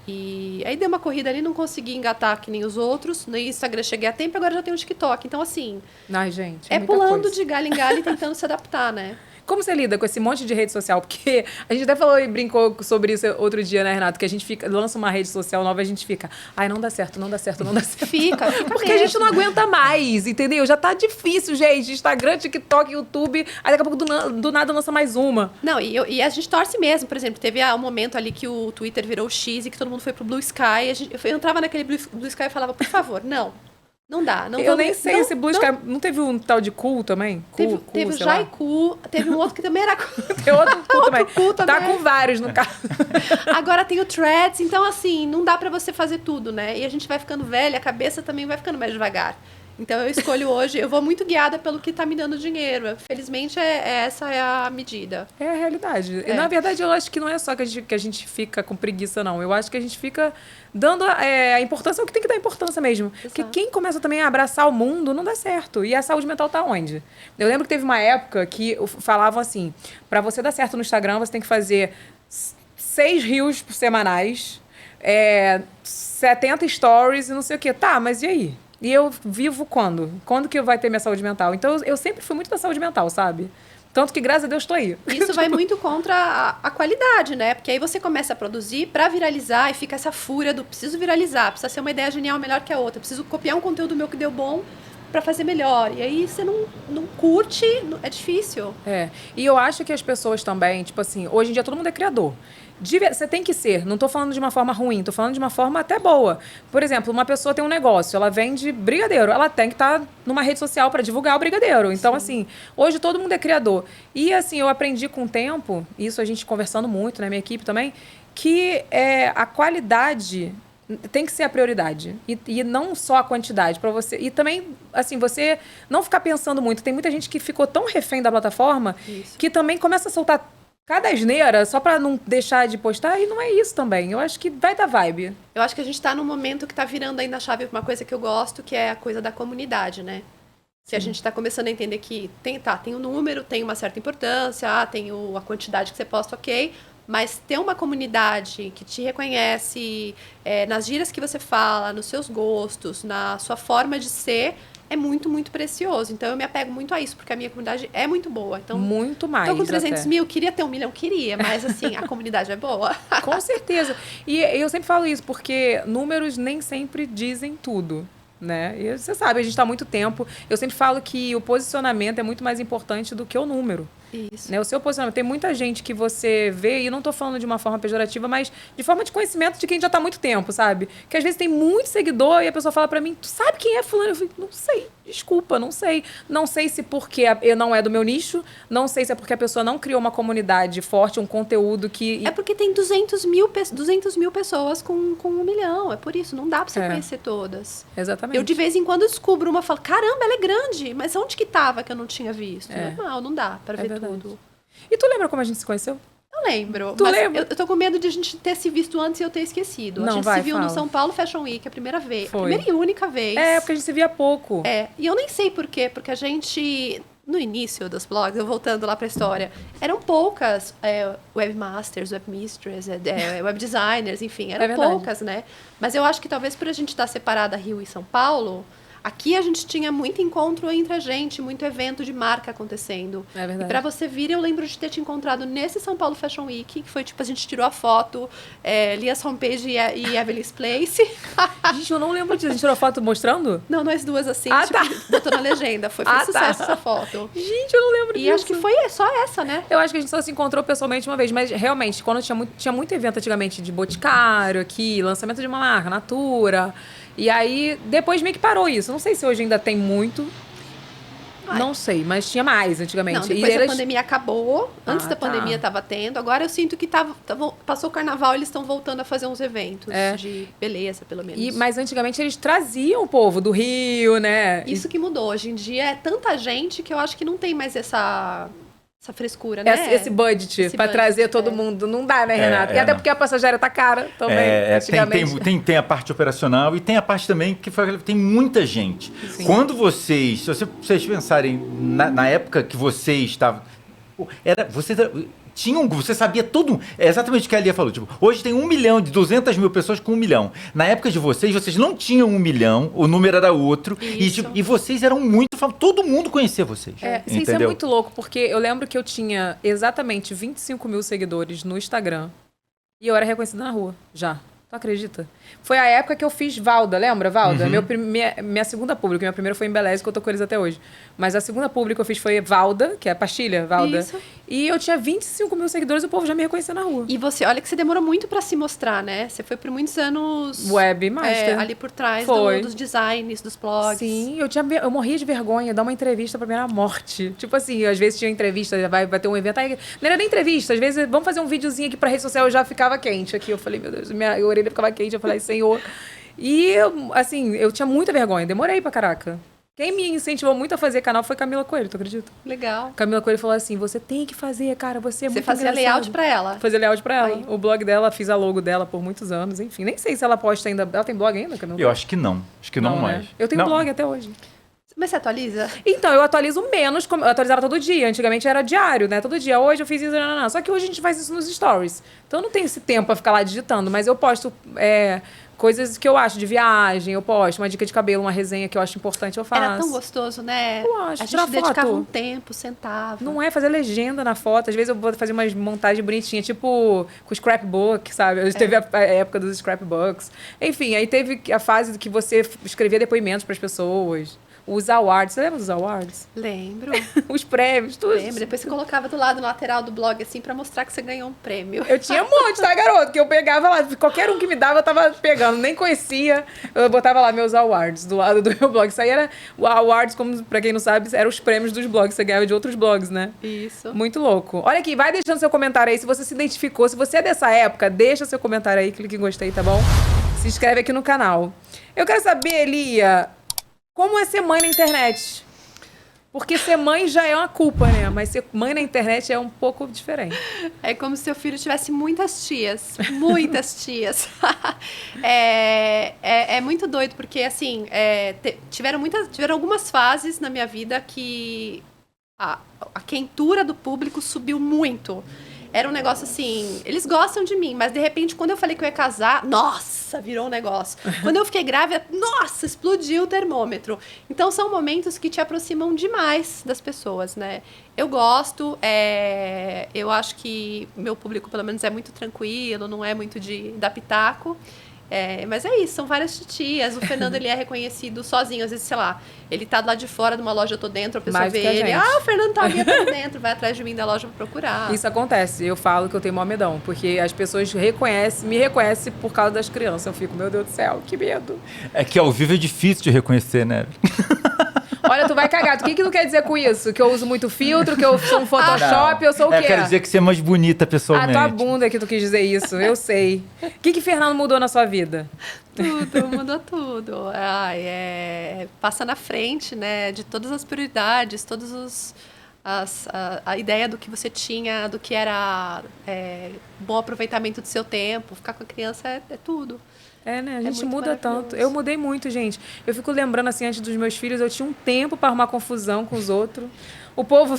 E aí dei uma corrida ali, não consegui engatar que nem os outros. No Instagram cheguei a tempo, agora já tenho o TikTok. Então, assim, Ai, gente, é muita pulando coisa. de galho em galho e tentando se adaptar, né? Como você lida com esse monte de rede social? Porque a gente até falou e brincou sobre isso outro dia, né, Renato? Que a gente lança uma rede social nova e a gente fica, ai, não dá certo, não dá certo, não dá certo. Fica Porque a gente não aguenta mais, entendeu? Já tá difícil, gente. Instagram, TikTok, YouTube. Aí daqui a pouco do nada lança mais uma. Não, e a gente torce mesmo. Por exemplo, teve um momento ali que o Twitter virou X e que todo mundo foi pro Blue Sky. Eu entrava naquele Blue Sky e falava, por favor, não dá. Não eu vamos, nem sei esse Blue Sky. Não teve um tal de Cool também? Teve o sei lá. Jaiku, teve um outro que também era Tem outro Cool também. Cool Tá também. com vários no caso. Agora tem o Threads, então assim, não dá pra você fazer tudo, né? E a gente vai ficando velha, a cabeça também vai ficando mais devagar. Então eu escolho hoje, eu vou muito guiada pelo que tá me dando dinheiro. Felizmente essa é a medida. É a realidade. E, na verdade, eu acho que não é só que a gente fica com preguiça, não. Eu acho que a gente fica dando a importância ao que tem que dar importância mesmo. Exato. Porque quem começa também a abraçar o mundo, não dá certo. E a saúde mental tá onde? Eu lembro que teve uma época que falavam assim, pra você dar certo no Instagram, você tem que fazer 6 reels semanais, 70 stories e não sei o quê. Tá, mas e aí? E eu vivo quando? Quando que vai ter minha saúde mental? Então, eu sempre fui muito da saúde mental, sabe? Tanto que, graças a Deus, tô aí. Isso vai muito contra a qualidade, né? Porque aí você começa a produzir pra viralizar e fica essa fúria do preciso viralizar, precisa ser uma ideia genial melhor que a outra, preciso copiar um conteúdo meu que deu bom pra fazer melhor. E aí você não curte, é difícil. E eu acho que as pessoas também, tipo assim, hoje em dia todo mundo é criador. Você tem que ser, não tô falando de uma forma ruim, tô falando de uma forma até boa. Por exemplo, uma pessoa tem um negócio, ela vende brigadeiro, ela tem que estar numa rede social para divulgar o brigadeiro. Então, assim, hoje todo mundo é criador. E, assim, eu aprendi com o tempo, isso a gente conversando muito na minha equipe também, que a qualidade tem que ser a prioridade. E não só a quantidade para você. E também, assim, você não ficar pensando muito. Tem muita gente que ficou tão refém da plataforma que também começa a soltar cada asneira só pra não deixar de postar, e não é isso também. Eu acho que vai dar vibe. Eu acho que a gente tá num momento que tá virando aí na chave uma coisa que eu gosto, que é a coisa da comunidade, né? Se a gente tá começando a entender que tem o número, tem uma certa importância, tem a quantidade que você posta, ok, mas ter uma comunidade que te reconhece nas gírias que você fala, nos seus gostos, na sua forma de ser, é muito, muito precioso. Então, eu me apego muito a isso, porque a minha comunidade é muito boa. Então, muito mais. Tô com 300 até. mil, queria ter 1 milhão, queria, mas assim, a comunidade é boa. Com certeza. E eu sempre falo isso, porque números nem sempre dizem tudo. Né? E você sabe, a gente está há muito tempo. Eu sempre falo que o posicionamento é muito mais importante do que o número. Isso. Né? O seu posicionamento. Tem muita gente que você vê, e não estou falando de uma forma pejorativa, mas de forma de conhecimento de quem já está há muito tempo, sabe? Que às vezes tem muito seguidor e a pessoa fala para mim, tu sabe quem é fulano? Eu falo, não sei, desculpa, não sei. Não sei se porque não é do meu nicho, não sei se é porque a pessoa não criou uma comunidade forte, um conteúdo que... É porque tem 200 mil pessoas com 1 milhão. É por isso, não dá para você conhecer todas. Exatamente. Eu de vez em quando descubro uma e falo, caramba, ela é grande, mas onde que tava que eu não tinha visto? Não dá para ver tudo. E tu lembra como a gente se conheceu? Eu lembro. Tu mas lembra? Eu tô com medo de a gente ter se visto antes e eu ter esquecido. Não, a gente vai, se viu fala. no São Paulo Fashion Week a primeira vez. Foi. A primeira e única vez. Porque a gente se via pouco. E eu nem sei por quê, porque a gente... No início dos blogs, eu voltando lá pra história, eram poucas webmasters, webmistresses, web designers, enfim, eram poucas, né? Mas eu acho que talvez por a gente estar separada Rio e São Paulo, aqui a gente tinha muito encontro entre a gente, muito evento de marca acontecendo. É verdade. E pra você vir, eu lembro de ter te encontrado nesse São Paulo Fashion Week, que foi tipo, a gente tirou a foto, Lias Homepage e Evelyn's Place. Gente, eu não lembro disso. A gente tirou foto mostrando? Não, nós duas assim, Tá. botou na legenda. Foi sucesso essa foto. Gente, eu não lembro disso. E acho que foi só essa, né? Eu acho que a gente só se encontrou pessoalmente uma vez, mas realmente, quando tinha muito evento antigamente de Boticário aqui, lançamento de uma marca, Natura. E aí, depois meio que parou isso. Não sei se hoje ainda tem muito. Não sei, mas tinha mais antigamente. Não, depois a pandemia acabou. Antes da pandemia estava tendo. Agora eu sinto que passou o carnaval, eles estão voltando a fazer uns eventos de beleza, pelo menos. Mas antigamente eles traziam o povo do Rio, né? Isso que mudou. Hoje em dia é tanta gente que eu acho que não tem mais essa frescura, né? Esse budget pra trazer todo mundo. Não dá, né, Renato? E até porque a passageira tá cara também, antigamente. Tem a parte operacional e tem a parte também que tem muita gente. Sim. Quando se vocês pensarem na época que vocês estavam... tinha um grupo, você sabia tudo. É exatamente o que a Lia falou. Tipo, hoje tem 1 milhão, de 200 mil pessoas com 1 milhão. Na época de vocês não tinham 1 milhão, o número era outro. E vocês eram muito famosos. Todo mundo conhecia vocês. Sim, isso é muito louco, porque eu lembro que eu tinha exatamente 25 mil seguidores no Instagram e eu era reconhecida na rua, já. Tu acredita? Foi a época que eu fiz Valda, lembra, Valda? Minha segunda pública, minha primeira foi em Beleza, que eu tô com eles até hoje. Mas a segunda pública que eu fiz foi Valda, que é a pastilha, Valda. Isso. E eu tinha 25 mil seguidores e o povo já me reconhecia na rua. E você, olha que você demorou muito pra se mostrar, né? Você foi por muitos anos... Webmaster. Ali por trás dos designs, dos blogs. Sim, eu morria de vergonha, dar uma entrevista pra minha morte. Tipo assim, às vezes tinha entrevista, vai ter um evento, aí não era nem entrevista, às vezes vamos fazer um videozinho aqui pra rede social, eu já ficava quente aqui. Eu falei, meu Deus, minha orelha ficava quente, eu falei, Senhor. E, assim, eu tinha muita vergonha, demorei pra caraca. Quem me incentivou muito a fazer canal foi Camila Coelho, tu acredita? Legal. Camila Coelho falou assim, você tem que fazer, cara, você é muito fazia engraçado. layout pra ela? Fazia layout pra ela. Aí. O blog dela, fiz a logo dela por muitos anos, enfim. Nem sei se ela posta ainda. Ela tem blog ainda, Camila? Eu acho que não. Acho que não mais. Né? Eu tenho blog até hoje. Mas você atualiza? Então, eu atualizo menos, eu atualizava todo dia. Antigamente era diário, né? Todo dia. Hoje eu fiz isso, não. Só que hoje a gente faz isso nos stories. Então eu não tenho esse tempo pra ficar lá digitando, mas eu posto coisas que eu acho de viagem, eu posto uma dica de cabelo, uma resenha que eu acho importante, eu faço. Era tão gostoso, né? Eu acho. A gente dedicava um tempo, sentava. Não é fazer legenda na foto. Às vezes eu vou fazer umas montagens bonitinhas, tipo com scrapbook, sabe? Teve a época dos scrapbooks. Enfim, aí teve a fase que você escrevia depoimentos pras pessoas. Os awards, você lembra dos awards? Lembro. Os prêmios, tudo. Lembro. Depois você colocava do lado lateral do blog, assim, pra mostrar que você ganhou um prêmio. Eu tinha um monte, tá, garoto? Que eu pegava lá. Qualquer um que me dava, eu tava pegando. Nem conhecia. Eu botava lá meus awards do lado do meu blog. Isso aí era... O awards, como pra quem não sabe, eram os prêmios dos blogs. Você ganhava de outros blogs, né? Isso. Muito louco. Olha aqui, vai deixando seu comentário aí. Se você se identificou, se você é dessa época, deixa seu comentário aí. Clique em gostei, tá bom? Se inscreve aqui no canal. Eu quero saber, Elia... Como é ser mãe na internet? Porque ser mãe já é uma culpa, né? Mas ser mãe na internet é um pouco diferente. É como se seu filho tivesse muitas tias. Muitas tias. É muito doido, porque, assim, tiveram algumas fases na minha vida que a quentura do público subiu muito. Era um negócio assim, eles gostam de mim, mas de repente, quando eu falei que eu ia casar, nossa, virou um negócio. Quando eu fiquei grávida, nossa, explodiu o termômetro. Então, são momentos que te aproximam demais das pessoas, né? Eu gosto, eu acho que meu público, pelo menos, é muito tranquilo, não é muito de dar pitaco. Mas é isso, são várias titias. O Fernando, ele é reconhecido sozinho. Às vezes, sei lá, ele tá lá de fora de uma loja, eu tô dentro, a pessoa Mais vê que a ele. gente. Ah, o Fernando tá ali, tá dentro, vai atrás de mim da loja pra procurar. Isso acontece. Eu falo que eu tenho maior medão, porque as pessoas me reconhecem por causa das crianças. Eu fico, meu Deus do céu, que medo. É que ao vivo é difícil de reconhecer, né? Olha, tu vai cagar. O que tu quer dizer com isso? Que eu uso muito filtro, que eu sou um Photoshop, eu sou o quê? Eu quero dizer que você é mais bonita pessoalmente. tua bunda que tu quis dizer isso, eu sei. O que Fernando mudou na sua vida? Tudo, mudou tudo. Passa na frente, né, de todas as prioridades, a ideia do que você tinha, do que era bom aproveitamento do seu tempo. Ficar com a criança é tudo. Né? A gente muito muda tanto. maravilhoso. Eu mudei muito, gente. Eu fico lembrando, assim, antes dos meus filhos, eu tinha um tempo para arrumar confusão com os outros. O povo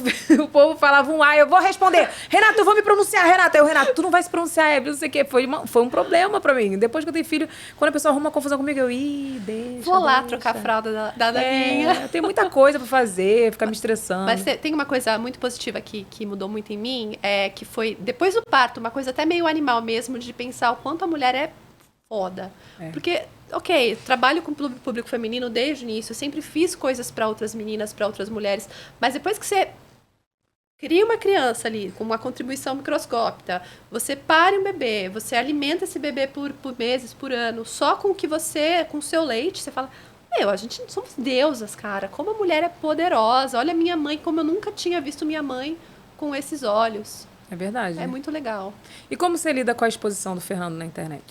falava eu vou responder. Renato, eu vou me pronunciar, Renato. Renato, tu não vai se pronunciar, não sei o quê. Foi um problema pra mim. Depois que eu tenho filho, quando a pessoa arruma confusão comigo, deixa. Vou lá trocar a fralda da minha. Eu tenho muita coisa pra fazer, ficar me estressando. Mas tem uma coisa muito positiva que mudou muito em mim, que foi, depois do parto, uma coisa até meio animal mesmo, de pensar o quanto a mulher é foda. Porque, trabalho com público feminino desde o início, eu sempre fiz coisas para outras meninas, para outras mulheres, mas depois que você cria uma criança ali com uma contribuição microscópica, você pare um bebê, você alimenta esse bebê por meses, por ano, só com o seu leite, você fala, a gente somos deusas, cara, como a mulher é poderosa, olha a minha mãe, como eu nunca tinha visto minha mãe com esses olhos. É verdade. É muito legal. E como você lida com a exposição do Fernando na internet?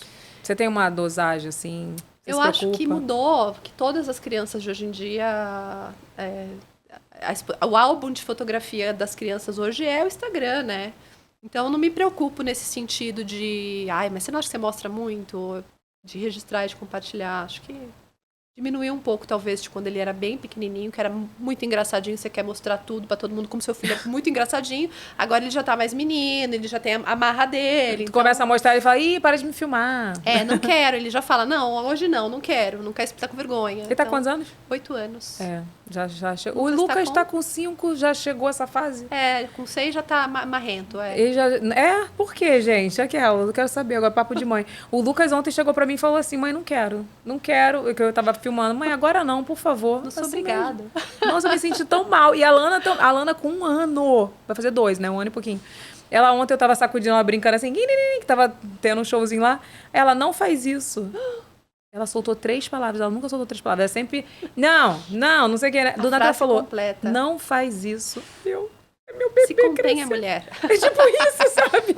Você tem uma dosagem, assim? Eu acho que mudou, que todas as crianças de hoje em dia... o álbum de fotografia das crianças hoje é o Instagram, né? Então, eu não me preocupo nesse sentido de... mas você não acha que você mostra muito? De registrar e de compartilhar? Acho que Diminuiu um pouco, talvez, de quando ele era bem pequenininho, que era muito engraçadinho, você quer mostrar tudo pra todo mundo, como seu filho é muito engraçadinho. Agora ele já tá mais menino, ele já tem a marra dele. Tu começa a mostrar e fala, ih, para de me filmar. Não quero. Ele já fala, não, hoje não quero. Não quer estar com vergonha. Ele tá com quantos anos? 8 anos. Já chegou. O Lucas Lucas tá tá com 5, já chegou essa fase. Com 6 já tá marrento, Ele já... por quê, gente? Aquela, eu quero saber agora, papo de mãe. O Lucas ontem chegou pra mim e falou assim, mãe, não quero, que eu tava filmando. Mãe, agora não, por favor. Não sou Assim obrigada. mesmo. Nossa, eu me senti tão mal. E a Lana com 1 ano, vai fazer 2, né? 1 ano e pouquinho. Ela ontem eu tava sacudindo ela brincando assim, que tava tendo um showzinho lá. Ela, não faz isso. Ela soltou 3 palavras, ela nunca soltou 3 palavras. É sempre, não sei o que. Do nada ela falou, completa. não faz isso. É meu bebê Se contém crescendo. a mulher. É tipo isso, sabe?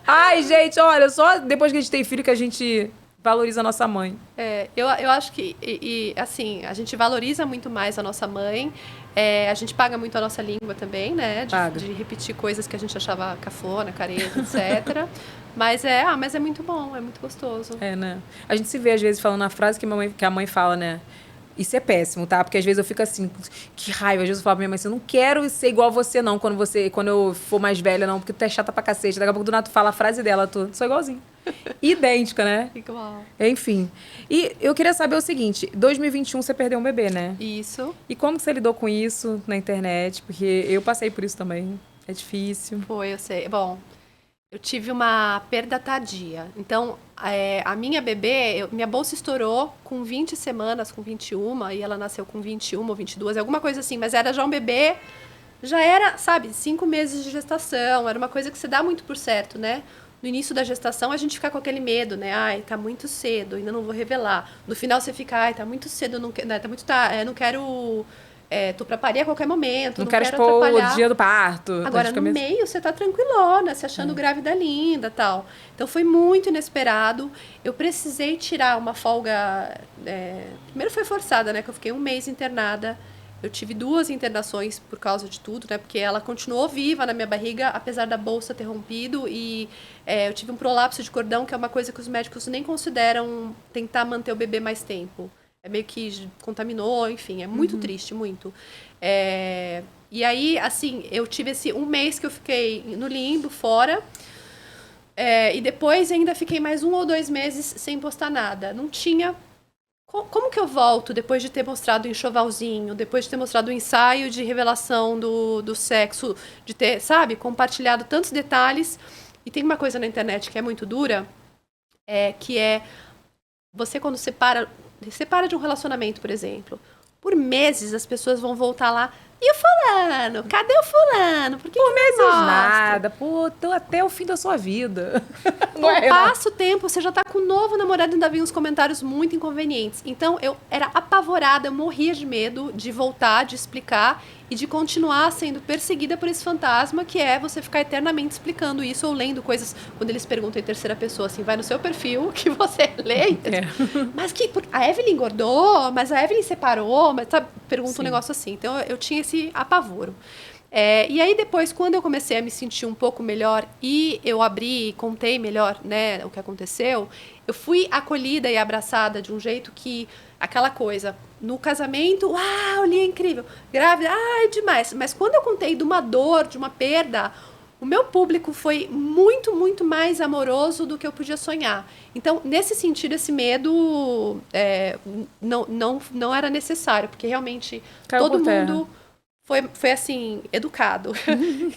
Ai, gente, olha, só depois que a gente tem filho que a gente valoriza a nossa mãe. Eu acho que, assim, a gente valoriza muito mais a nossa mãe. A gente paga muito a nossa língua também, né? De repetir coisas que a gente achava cafona, careta, etc. Mas é muito bom, é muito gostoso. Né? A gente se vê, às vezes, falando a frase que a mãe fala, né? Isso é péssimo, tá? Porque às vezes eu fico assim, que raiva. Às vezes eu falo pra minha mãe assim, eu não quero ser igual a você, não, quando eu for mais velha, não, porque tu é chata pra cacete. Daqui a pouco do nada tu fala a frase dela, tu sou igualzinho. Idêntica, né? Igual. Enfim. E eu queria saber o seguinte, 2021 você perdeu um bebê, né? Isso. E como que você lidou com isso na internet? Porque eu passei por isso também. É difícil. Foi, eu sei. Bom, eu tive uma perda tardia. Então, a minha bebê, minha bolsa estourou com 20 semanas, com 21, e ela nasceu com 21 ou 22, alguma coisa assim. Mas era já um bebê, já era, sabe, 5 meses de gestação. Era uma coisa que se dá muito por certo, né? No início da gestação, a gente fica com aquele medo, né? Ai, tá muito cedo, ainda não vou revelar. No final, você fica, ai, tá muito cedo, não quero... tô pra parir a qualquer momento. Não quero expor atrapalhar. o dia do parto. Agora, no meio, você tá tranquilona, se achando grávida linda e tal. Então, foi muito inesperado. Eu precisei tirar uma folga... Primeiro foi forçada, né? Que eu fiquei 1 mês internada. Eu tive 2 internações por causa de tudo, né? Porque ela continuou viva na minha barriga, apesar da bolsa ter rompido. E eu tive um prolapso de cordão, que é uma coisa que os médicos nem consideram tentar manter o bebê mais tempo. Meio que contaminou, enfim, é muito triste, muito. E aí, assim, eu tive esse 1 mês que eu fiquei no limbo, fora. E depois ainda fiquei mais 1 ou 2 meses sem postar nada. Não tinha... Como que eu volto depois de ter mostrado o enxovalzinho, depois de ter mostrado o ensaio de revelação do sexo, de ter, sabe, compartilhado tantos detalhes? E tem uma coisa na internet que é muito dura, que é você quando separa de um relacionamento, por exemplo, por meses as pessoas vão voltar lá. E o fulano? Cadê o fulano? Por meses nada. Pô, tô até o fim da sua vida. Passa o tempo, você já tá com um novo namorado e ainda vem uns comentários muito inconvenientes. Então, eu era apavorada, eu morria de medo de voltar, de explicar e de continuar sendo perseguida por esse fantasma, que é você ficar eternamente explicando isso ou lendo coisas. Quando eles perguntam em terceira pessoa, assim, vai no seu perfil que você lê. Mas a Evelyn engordou, mas a Evelyn separou, mas sabe, pergunta um negócio assim. Então, eu tinha esse apavoro. E aí depois, quando eu comecei a me sentir um pouco melhor e eu abri e contei melhor, né, o que aconteceu, eu fui acolhida e abraçada de um jeito que aquela coisa, no casamento, uau, Lia é incrível, grávida, ai, demais. Mas quando eu contei de uma dor, de uma perda, o meu público foi muito, muito mais amoroso do que eu podia sonhar. Então, nesse sentido, esse medo não era necessário, porque realmente todo mundo... Foi assim, educado.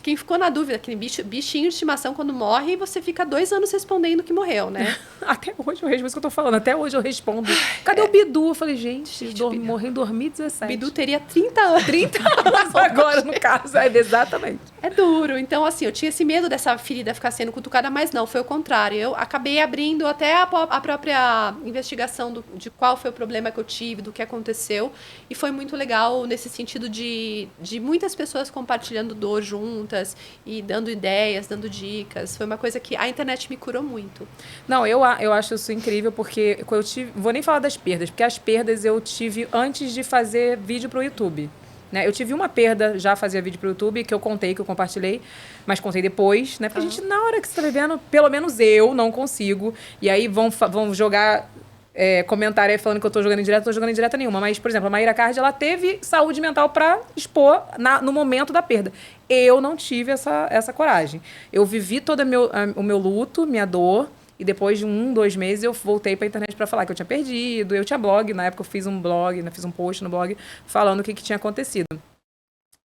Quem ficou na dúvida, aquele bichinho de estimação, quando morre, você fica 2 anos respondendo que morreu, né? Até hoje eu respondo isso que eu tô falando. Até hoje eu respondo. Cadê o Bidu? Eu falei, gente morreu em 2017. Bidu teria 30 anos. 30 anos agora, no caso. Exatamente. É duro. Então, assim, eu tinha esse medo dessa ferida ficar sendo cutucada, mas não, foi o contrário. Eu acabei abrindo até a própria investigação de qual foi o problema que eu tive, do que aconteceu. E foi muito legal nesse sentido de muitas pessoas compartilhando dor juntas e dando ideias, dando dicas. Foi uma coisa que a internet me curou muito. Não, eu acho isso incrível, porque eu tive... Vou nem falar das perdas, porque as perdas eu tive antes de fazer vídeo pro YouTube. Né? Eu tive uma perda, já fazia vídeo pro YouTube, que eu contei, que eu compartilhei, mas contei depois, né? Porque a gente, na hora que você tá vivendo, pelo menos eu não consigo. E aí vão jogar comentário aí falando que eu tô jogando indireta, tô jogando indireta nenhuma. Mas, por exemplo, a Mayra Card, ela teve saúde mental pra expor no momento da perda. Eu não tive essa coragem. Eu vivi todo o meu luto, minha dor, e depois de 2 meses eu voltei pra internet pra falar que eu tinha perdido. Eu tinha blog, na época eu fiz um blog, fiz um post no blog falando o que tinha acontecido.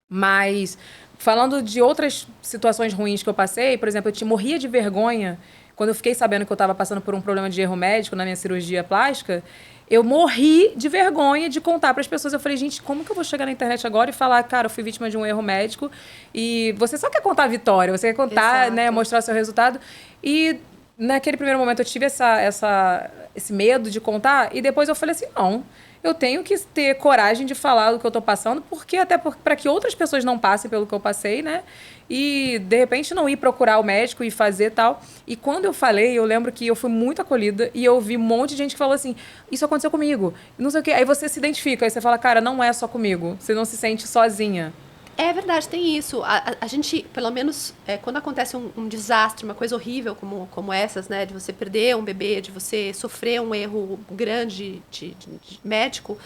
Mas, falando de outras situações ruins que eu passei, por exemplo, eu morria de vergonha. Quando eu fiquei sabendo que eu estava passando por um problema de erro médico na minha cirurgia plástica, eu morri de vergonha de contar para as pessoas. Eu falei, gente, como que eu vou chegar na internet agora e falar, cara, eu fui vítima de um erro médico e você só quer contar a vitória, você quer contar, né, mostrar o seu resultado. E naquele primeiro momento eu tive esse medo de contar e depois eu falei assim, não, eu tenho que ter coragem de falar do que eu tô passando, porque até para que outras pessoas não passem pelo que eu passei, né? E, de repente, não ir procurar o médico e fazer tal. E quando eu falei, eu lembro que eu fui muito acolhida e eu vi um monte de gente que falou assim, isso aconteceu comigo, não sei o quê. Aí você se identifica, aí você fala, cara, não é só comigo. Você não se sente sozinha. É verdade, tem isso. A gente, pelo menos, quando acontece um desastre, uma coisa horrível como essas, né? De você perder um bebê, de você sofrer um erro grande de médico,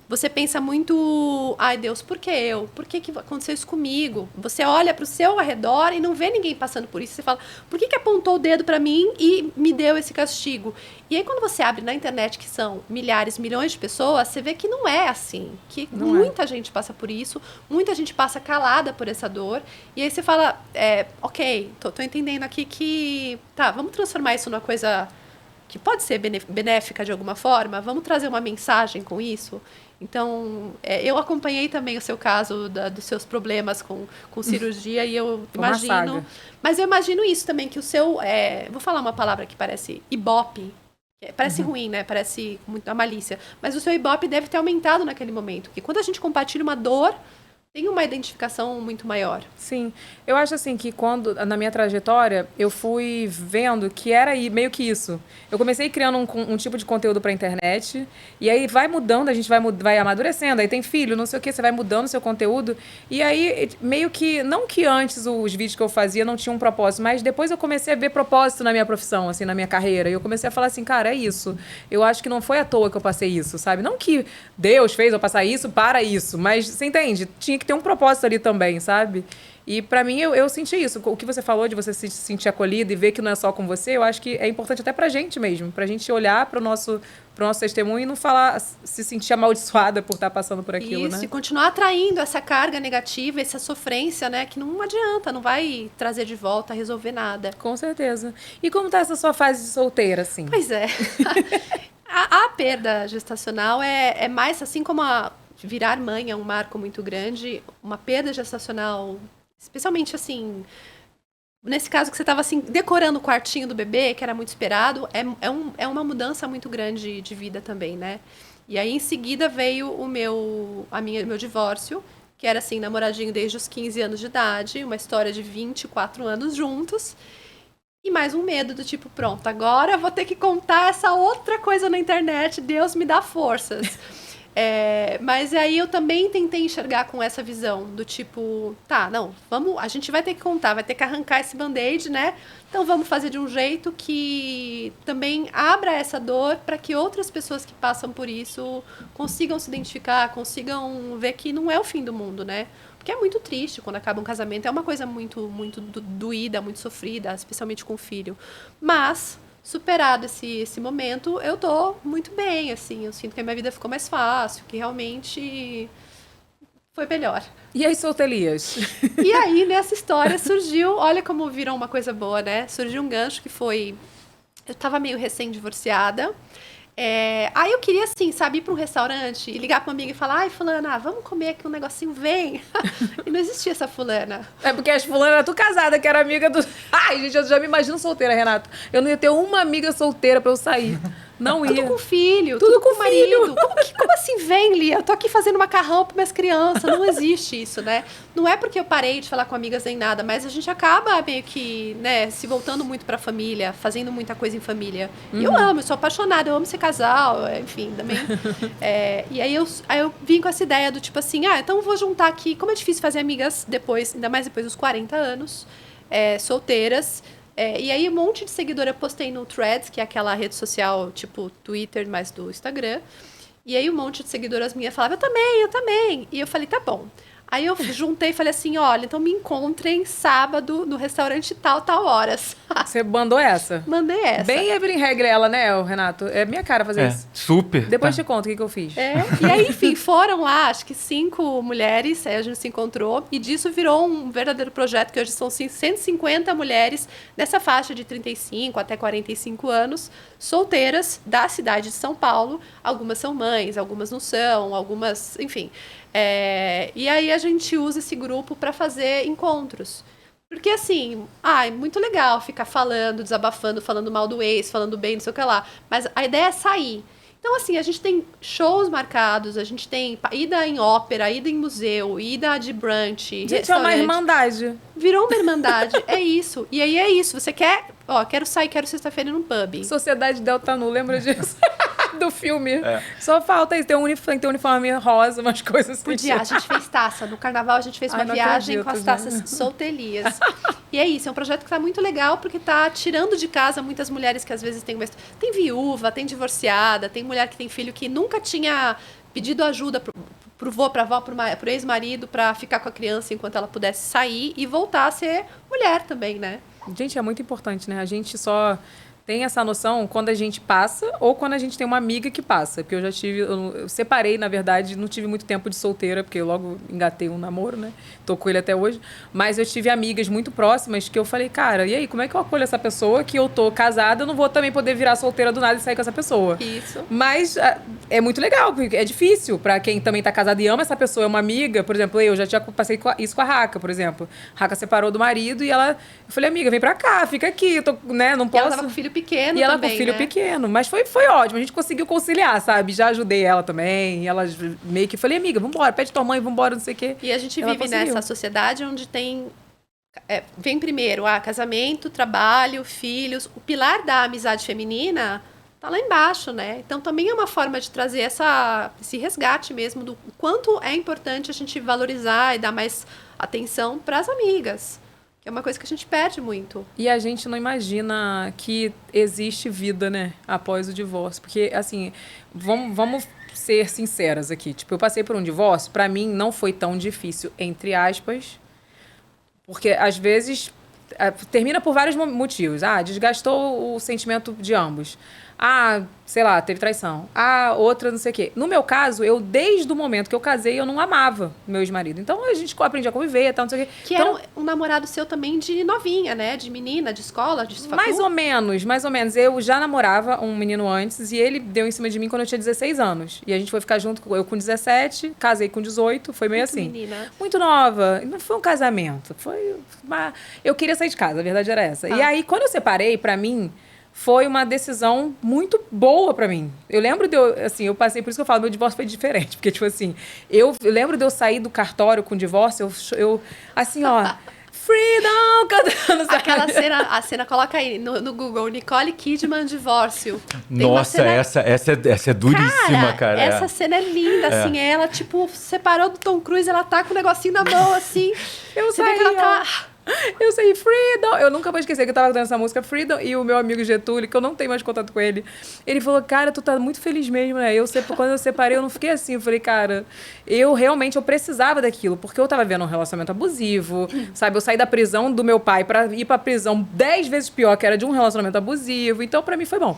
você pensa muito, ai Deus, por que eu? Por que aconteceu isso comigo? Você olha para o seu arredor e não vê ninguém passando por isso. Você fala, por que apontou o dedo para mim e me deu esse castigo? E aí quando você abre na internet, que são milhares, milhões de pessoas, você vê que não é assim. Que muita gente passa por isso, muita gente passa calada por essa dor. E aí você fala, ok, tô entendendo aqui que, tá, vamos transformar isso numa coisa que pode ser benéfica de alguma forma, vamos trazer uma mensagem com isso. Então, eu acompanhei também o seu caso dos seus problemas com cirurgia e eu imagino... Mas eu imagino isso também, que o seu... vou falar uma palavra que parece ibope. Parece ruim, né? Parece muito a malícia. Mas o seu ibope deve ter aumentado naquele momento. Porque quando a gente compartilha uma dor, tem uma identificação muito maior. Sim. Eu acho assim que na minha trajetória, eu fui vendo que era meio que isso. Eu comecei criando um tipo de conteúdo pra internet, e aí vai mudando, a gente vai amadurecendo, aí tem filho, não sei o que, você vai mudando o seu conteúdo, e aí meio que, não que antes os vídeos que eu fazia não tinham um propósito, mas depois eu comecei a ver propósito na minha profissão, assim, na minha carreira, e eu comecei a falar assim, cara, é isso. Eu acho que não foi à toa que eu passei isso, sabe? Não que Deus fez eu passar isso para isso, mas você entende? Tinha que ter um propósito ali também, sabe? E pra mim, eu senti isso. O que você falou de você se sentir acolhida e ver que não é só com você, eu acho que é importante até pra gente mesmo. Pra gente olhar pro nosso testemunho e não se sentir amaldiçoada por estar passando por aquilo, isso, né? E continuar atraindo essa carga negativa, essa sofrência, né? Que não adianta, não vai trazer de volta, resolver nada. Com certeza. E como tá essa sua fase de solteira, assim? Pois é. A perda gestacional é mais assim como virar mãe é um marco muito grande, uma perda gestacional, especialmente assim, nesse caso que você estava assim, decorando o quartinho do bebê, que era muito esperado, é uma mudança muito grande de vida também, né? E aí em seguida veio o meu divórcio, que era assim, namoradinho desde os 15 anos de idade, uma história de 24 anos juntos, e mais um medo do tipo, pronto, agora eu vou ter que contar essa outra coisa na internet, Deus me dá forças. Mas aí eu também tentei enxergar com essa visão do tipo, tá, não, a gente vai ter que contar, vai ter que arrancar esse band-aid, né? Então vamos fazer de um jeito que também abra essa dor para que outras pessoas que passam por isso consigam se identificar, consigam ver que não é o fim do mundo, né? Porque é muito triste quando acaba um casamento, é uma coisa muito, muito doída, muito sofrida, especialmente com o filho. Mas superado esse momento, eu tô muito bem, assim, eu sinto que a minha vida ficou mais fácil, que realmente foi melhor. E as solteirias? E aí, nessa história, surgiu, olha como virou uma coisa boa, né? Surgiu um gancho que foi, eu tava meio recém-divorciada, aí eu queria, assim, sabe, ir pra um restaurante e ligar pra uma amiga e falar, ai, fulana, vamos comer aqui um negocinho, vem. E não existia essa fulana. É porque as fulanas eram tu casada, que era amiga do... Ai, gente, eu já me imagino solteira, Renato. Eu não ia ter uma amiga solteira pra eu sair. Não ia. Tudo com filho, tudo com marido. Como assim vem, Lia? Eu tô aqui fazendo macarrão para minhas crianças. Não existe isso, né? Não é porque eu parei de falar com amigas nem nada, mas a gente acaba meio que, né, se voltando muito pra família, fazendo muita coisa em família. E eu amo, eu sou apaixonada, eu amo ser casal, enfim, também. E aí eu vim com essa ideia do tipo assim, então eu vou juntar aqui, como é difícil fazer amigas depois, ainda mais depois dos 40 anos, solteiras. E aí, um monte de seguidor eu postei no Threads, que é aquela rede social tipo Twitter, mas do Instagram. E aí, um monte de seguidoras minhas falavam, eu também. E eu falei, tá bom. Aí eu juntei e falei assim, olha, então me encontrem sábado no restaurante tal horas. Você mandou essa? Mandei essa. Bem Evelyn Regler ela, né, o Renato? É minha cara fazer isso. Super. Depois tá. te conto o que eu fiz. E aí, enfim, foram lá, acho que 5 mulheres, aí a gente se encontrou, e disso virou um verdadeiro projeto, que hoje são 150 mulheres nessa faixa de 35 até 45 anos, solteiras da cidade de São Paulo. Algumas são mães, algumas não são, algumas, enfim. E aí a gente usa esse grupo para fazer encontros. Porque assim, é muito legal ficar falando, desabafando, falando mal do ex, falando bem, não sei o que lá. Mas a ideia é sair. Então, assim, a gente tem shows marcados, a gente tem ida em ópera, ida em museu, ida de brunch, Gente, é uma irmandade. Virou uma irmandade, é isso. E aí é isso, você quer... quero sair, quero sexta-feira ir num pub. Sociedade Delta Nu, lembra disso? Do filme. Só falta isso, tem um uniforme rosa, umas coisas assim. Podia, a gente fez taça. No carnaval a gente fez uma viagem com as taças soltelias. E é isso, é um projeto que tá muito legal, porque tá tirando de casa muitas mulheres que às vezes têm... Tem viúva, tem divorciada, tem mulher que tem filho que nunca tinha pedido ajuda pro vô, pra avó, pro ex-marido, pra ficar com a criança enquanto ela pudesse sair e voltar a ser mulher também, né? Gente, é muito importante, né? A gente só tem essa noção quando a gente passa ou quando a gente tem uma amiga que passa. Porque eu separei, na verdade, não tive muito tempo de solteira, porque eu logo engatei um namoro, né? Tô com ele até hoje. Mas eu tive amigas muito próximas que eu falei, cara, e aí, como é que eu acolho essa pessoa que eu tô casada? Eu não vou também poder virar solteira do nada e sair com essa pessoa. Isso. Mas é muito legal, porque é difícil pra quem também tá casado e ama essa pessoa, é uma amiga. Por exemplo, eu já passei isso com a Raca, por exemplo. A Raca separou do marido e eu falei, amiga, vem pra cá, fica aqui, eu tô, né, não E posso... ela tava com filho pequeno e ela também, com filho né? pequeno. Mas foi ótimo. A gente conseguiu conciliar, sabe? Já ajudei ela também. Ela meio que falei, amiga, vambora, pede tua mãe, vambora, não sei o quê. E a gente Ela vive conseguiu. nessa sociedade onde tem... vem primeiro casamento, trabalho, filhos. O pilar da amizade feminina tá lá embaixo, né? Então também é uma forma de trazer esse resgate mesmo do quanto é importante a gente valorizar e dar mais atenção para as amigas. Que é uma coisa que a gente perde muito. E a gente não imagina que existe vida, né? Após o divórcio. Porque, assim, vamos ser sinceras aqui. Tipo, eu passei por um divórcio, pra mim não foi tão difícil, entre aspas. Porque, às vezes, termina por vários motivos. Desgastou o sentimento de ambos. Sei lá, teve traição. Outra não sei o quê. No meu caso, desde o momento que eu casei, eu não amava meu ex-marido. Então, a gente aprende a conviver e tal, não sei o quê. Que era um namorado seu também de novinha, né? De menina, de escola, de faculdade. Mais ou menos. Eu já namorava um menino antes e ele deu em cima de mim quando eu tinha 16 anos. E a gente foi ficar junto, eu com 17, casei com 18, foi meio Muito assim. menina. Muito nova. Não foi um casamento, eu queria sair de casa, a verdade era essa. E aí, quando eu separei, pra mim... foi uma decisão muito boa pra mim. Eu lembro eu passei, por isso que eu falo, meu divórcio foi diferente. Porque, tipo assim, eu lembro de eu sair do cartório com o divórcio, eu assim, ó, freedom, cantando, sabe? Aquela cena, coloca aí no Google, Nicole Kidman, divórcio. Tem uma Nossa, cena... essa é duríssima, cara. Essa cena é linda, assim, ela, tipo, separou do Tom Cruise, ela tá com o negocinho na mão, assim. Você vê que ela tá... Eu saí, Freedom! Eu nunca vou esquecer que eu tava cantando essa música, Freedom, e o meu amigo Getúlio, que eu não tenho mais contato com ele, ele falou, cara, tu tá muito feliz mesmo, né? Quando eu separei, eu não fiquei assim. Eu falei, cara, eu precisava daquilo, porque eu tava vendo um relacionamento abusivo, sabe? Eu saí da prisão do meu pai pra ir pra prisão 10 vezes pior, que era de um relacionamento abusivo, então pra mim foi bom.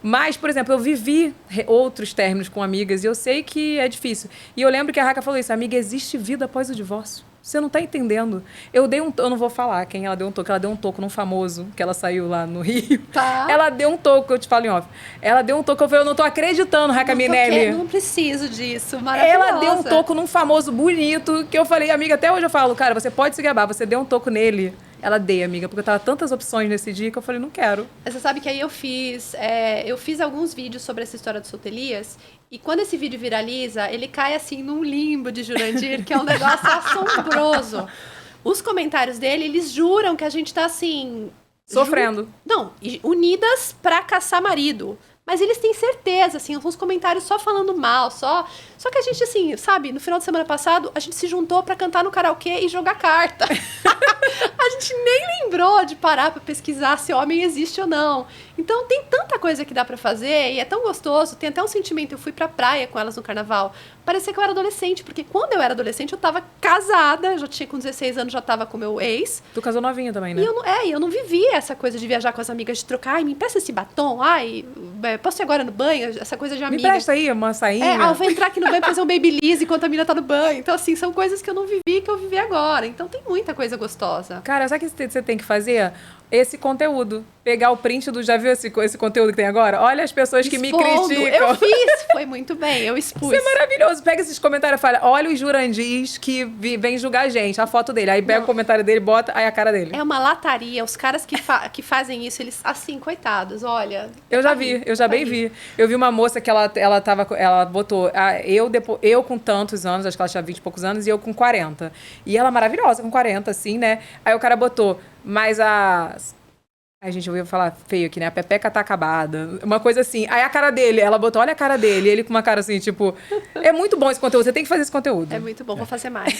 Mas, por exemplo, eu vivi outros términos com amigas e eu sei que é difícil. E eu lembro que a Raca falou isso, amiga, existe vida após o divórcio. Você não tá entendendo. Eu não vou falar quem ela deu um toco. Ela deu um toco num famoso, que ela saiu lá no Rio. Tá. Ela deu um toco, eu te falo em off. Ela deu um toco, eu falei, eu não tô acreditando, Raca Minelli. Não preciso disso, maravilhosa. Ela deu um toco num famoso bonito, que eu falei, amiga, até hoje eu falo, cara, você pode se gabar, você deu um toco nele. Ela dei, amiga, porque eu tava tantas opções nesse dia que eu falei, não quero. Você sabe que aí eu fiz alguns vídeos sobre essa história do Sotelias, e quando esse vídeo viraliza, ele cai assim num limbo de Jurandir, que é um negócio assombroso. Os comentários dele, eles juram que a gente tá assim... Sofrendo. Não, unidas pra caçar marido. Mas eles têm certeza, assim, uns comentários só falando mal, só que a gente, assim, sabe, no final de semana passado, a gente se juntou pra cantar no karaokê e jogar carta. A gente nem lembrou de parar pra pesquisar se homem existe ou não. Então tem tanta coisa que dá pra fazer e é tão gostoso. Tem até um sentimento, eu fui pra praia com elas no carnaval. Parecia que eu era adolescente, porque quando eu era adolescente eu tava casada, já tinha com 16 anos, já tava com meu ex. Tu casou novinha também, né? E eu não vivia essa coisa de viajar com as amigas, de trocar, ai, me empresta esse batom, ai, posso ir agora no banho? Essa coisa de Me amiga. presta aí uma sainha. Eu vou entrar aqui no banho e fazer um babyliss enquanto a mina tá no banho. Então, assim, são coisas que eu não vivi, que eu vivi agora. Então tem muita coisa gostosa. Cara, sabe o que você tem que fazer? Esse conteúdo. Pegar o print do... Já viu esse conteúdo que tem agora? Olha as pessoas que me Expondo. criticam. Eu fiz, foi muito bem, eu expus. Isso é maravilhoso. Pega esses comentários e fala, olha os Jurandis que vem julgar a gente, a foto dele. Aí pega o comentário dele, bota, aí a cara dele. É uma lataria. Os caras que fazem isso, eles, assim, coitados, olha. Eu já vi, eu já bem vi. Eu vi uma moça que ela botou, eu com tantos anos, acho que ela tinha 20 e poucos anos, e eu com 40. E ela maravilhosa, com 40, assim, né? Aí o cara botou, mas Ai, gente, eu ia falar feio aqui, né? A pepeca tá acabada. Uma coisa assim. Aí a cara dele, ela botou, olha a cara dele. Ele com uma cara assim, tipo... É muito bom esse conteúdo, você tem que fazer esse conteúdo. É muito bom, vou fazer mais.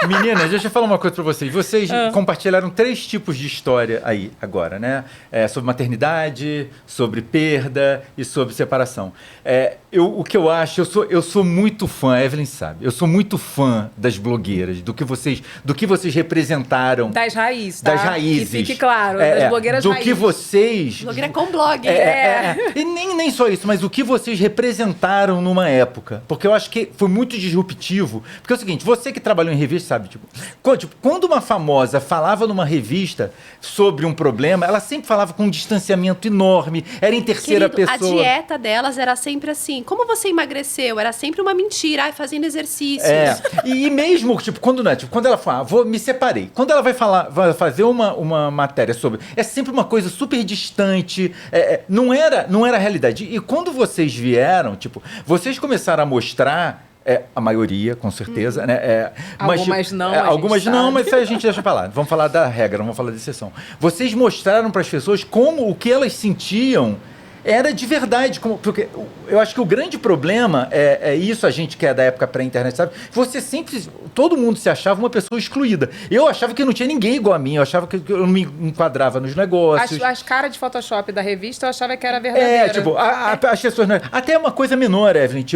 Meninas, deixa eu falar uma coisa pra vocês. Vocês compartilharam 3 tipos de história aí, agora, né? Sobre maternidade, sobre perda e sobre separação. O que eu acho, eu sou muito fã, a Evelyn sabe, eu sou muito fã das blogueiras, do que vocês representaram. Das raízes, tá? Das raízes. Que fique claro, das blogueiras do raízes. que vocês... Blogueira com blog. E nem só isso, mas o que vocês representaram numa época. Porque eu acho que foi muito disruptivo. Porque é o seguinte, você que trabalhou em revista sabe, quando uma famosa falava numa revista sobre um problema, ela sempre falava com um distanciamento enorme, era em terceira Querido, pessoa. A dieta delas era sempre assim. Como você emagreceu? Era sempre uma mentira, fazendo exercícios. E mesmo, quando ela fala, me separei. Quando ela vai fazer uma matéria sobre... É sempre uma coisa super distante. Não era a realidade. E quando vocês vieram, vocês começaram a mostrar... a maioria, com certeza, né? Algumas não, algumas não, mas isso aí a gente deixa pra lá. Vamos falar da regra, não vamos falar da exceção. Vocês mostraram para as pessoas como o que elas sentiam era de verdade. Porque eu acho que o grande problema é isso, a gente que é da época pré-internet, sabe? Você sempre... Todo mundo se achava uma pessoa excluída. Eu achava que não tinha ninguém igual a mim. Eu achava que eu não me enquadrava nos negócios. As caras de Photoshop da revista eu achava que era verdadeira. As pessoas... Até uma coisa menor, Evelyn.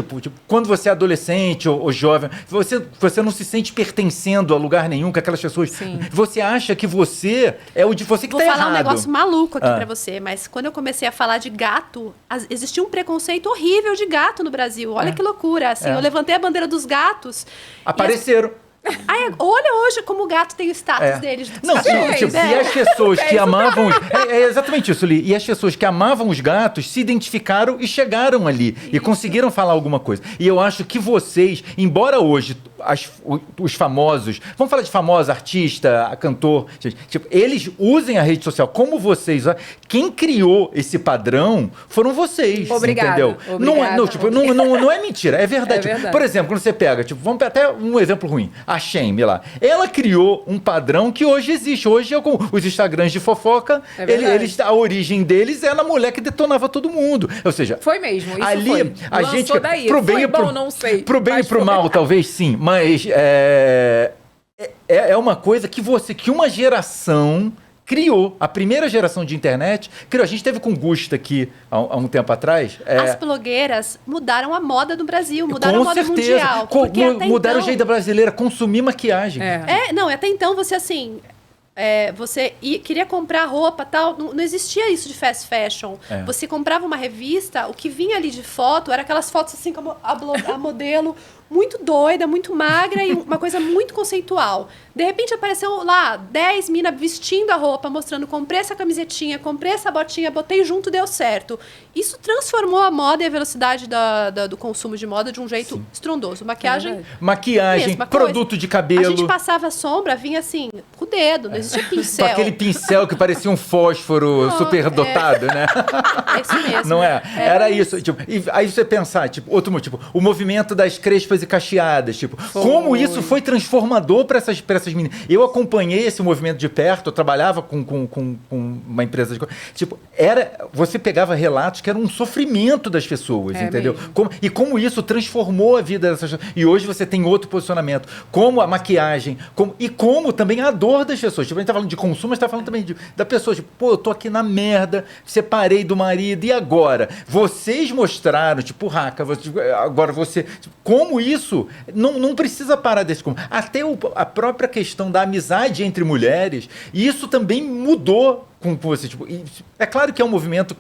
Quando você é adolescente ou jovem, você não se sente pertencendo a lugar nenhum com aquelas pessoas. Sim. Você acha que você é o de você que tá errado. Vou falar um negócio maluco aqui pra você, mas quando eu comecei a falar de gato, existia um preconceito horrível de gato no Brasil. Olha que loucura. Assim, eu levantei a bandeira dos gatos. Apareceram. Olha hoje como o gato tem o status dele. Não, e as pessoas que amavam... É exatamente isso, Li. E as pessoas que amavam os gatos se identificaram e chegaram ali. Isso. E conseguiram falar alguma coisa. E eu acho que vocês, embora hoje os famosos... Vamos falar de famoso, artista, cantor... eles usem a rede social como vocês. Quem criou esse padrão foram vocês. Entendeu? Não é mentira, é verdade. Por exemplo, quando você pega... vamos até um exemplo ruim. A Shein, lá. Ela criou um padrão que hoje existe. Hoje, os Instagrams de fofoca, a origem deles é na mulher que detonava todo mundo. Ou seja... Foi mesmo, isso ali, foi. A gente... Daí. Pro bem foi e pro, bom, não sei. Pro bem e pro mal, talvez sim. Mas é uma coisa que uma geração... criou. A primeira geração de internet criou. A gente teve com Gusta aqui há um tempo atrás. As blogueiras mudaram a moda do Brasil, mudaram a moda mundial. Mudaram o jeito da brasileira consumir maquiagem. Até então você assim... você queria comprar roupa tal, não existia isso de fast fashion. Você comprava uma revista, o que vinha ali de foto era aquelas fotos assim como a modelo muito doida, muito magra e uma coisa muito conceitual. De repente apareceu lá 10 minas vestindo a roupa, mostrando, comprei essa camisetinha, comprei essa botinha, botei junto, deu certo. Isso transformou a moda e a velocidade do consumo de moda de um jeito estrondoso. Maquiagem, produto de cabelo. A gente passava sombra, vinha assim, com o dedo. Não existia Com pincel. aquele pincel que parecia um fósforo superdotado, né? É isso mesmo. Não é? Era isso. Tipo, e aí você pensar, tipo, outro motivo, o movimento das crespas e cacheadas, tipo, como isso foi transformador para essas meninas. Eu acompanhei esse movimento de perto, eu trabalhava com uma empresa de... Tipo, você pegava relatos que eram um sofrimento das pessoas, entendeu? Como isso transformou a vida dessas pessoas. E hoje você tem outro posicionamento. Como a maquiagem, como também a dor das pessoas. Tipo, a gente tá falando de consumo, mas tá falando também da pessoa. Tipo, pô, eu tô aqui na merda, separei do marido, e agora? Vocês mostraram, tipo, Raca, agora você... Tipo, como isso não precisa parar desse... Até a própria questão da amizade entre mulheres, isso também mudou com você. Tipo, é claro que é um movimento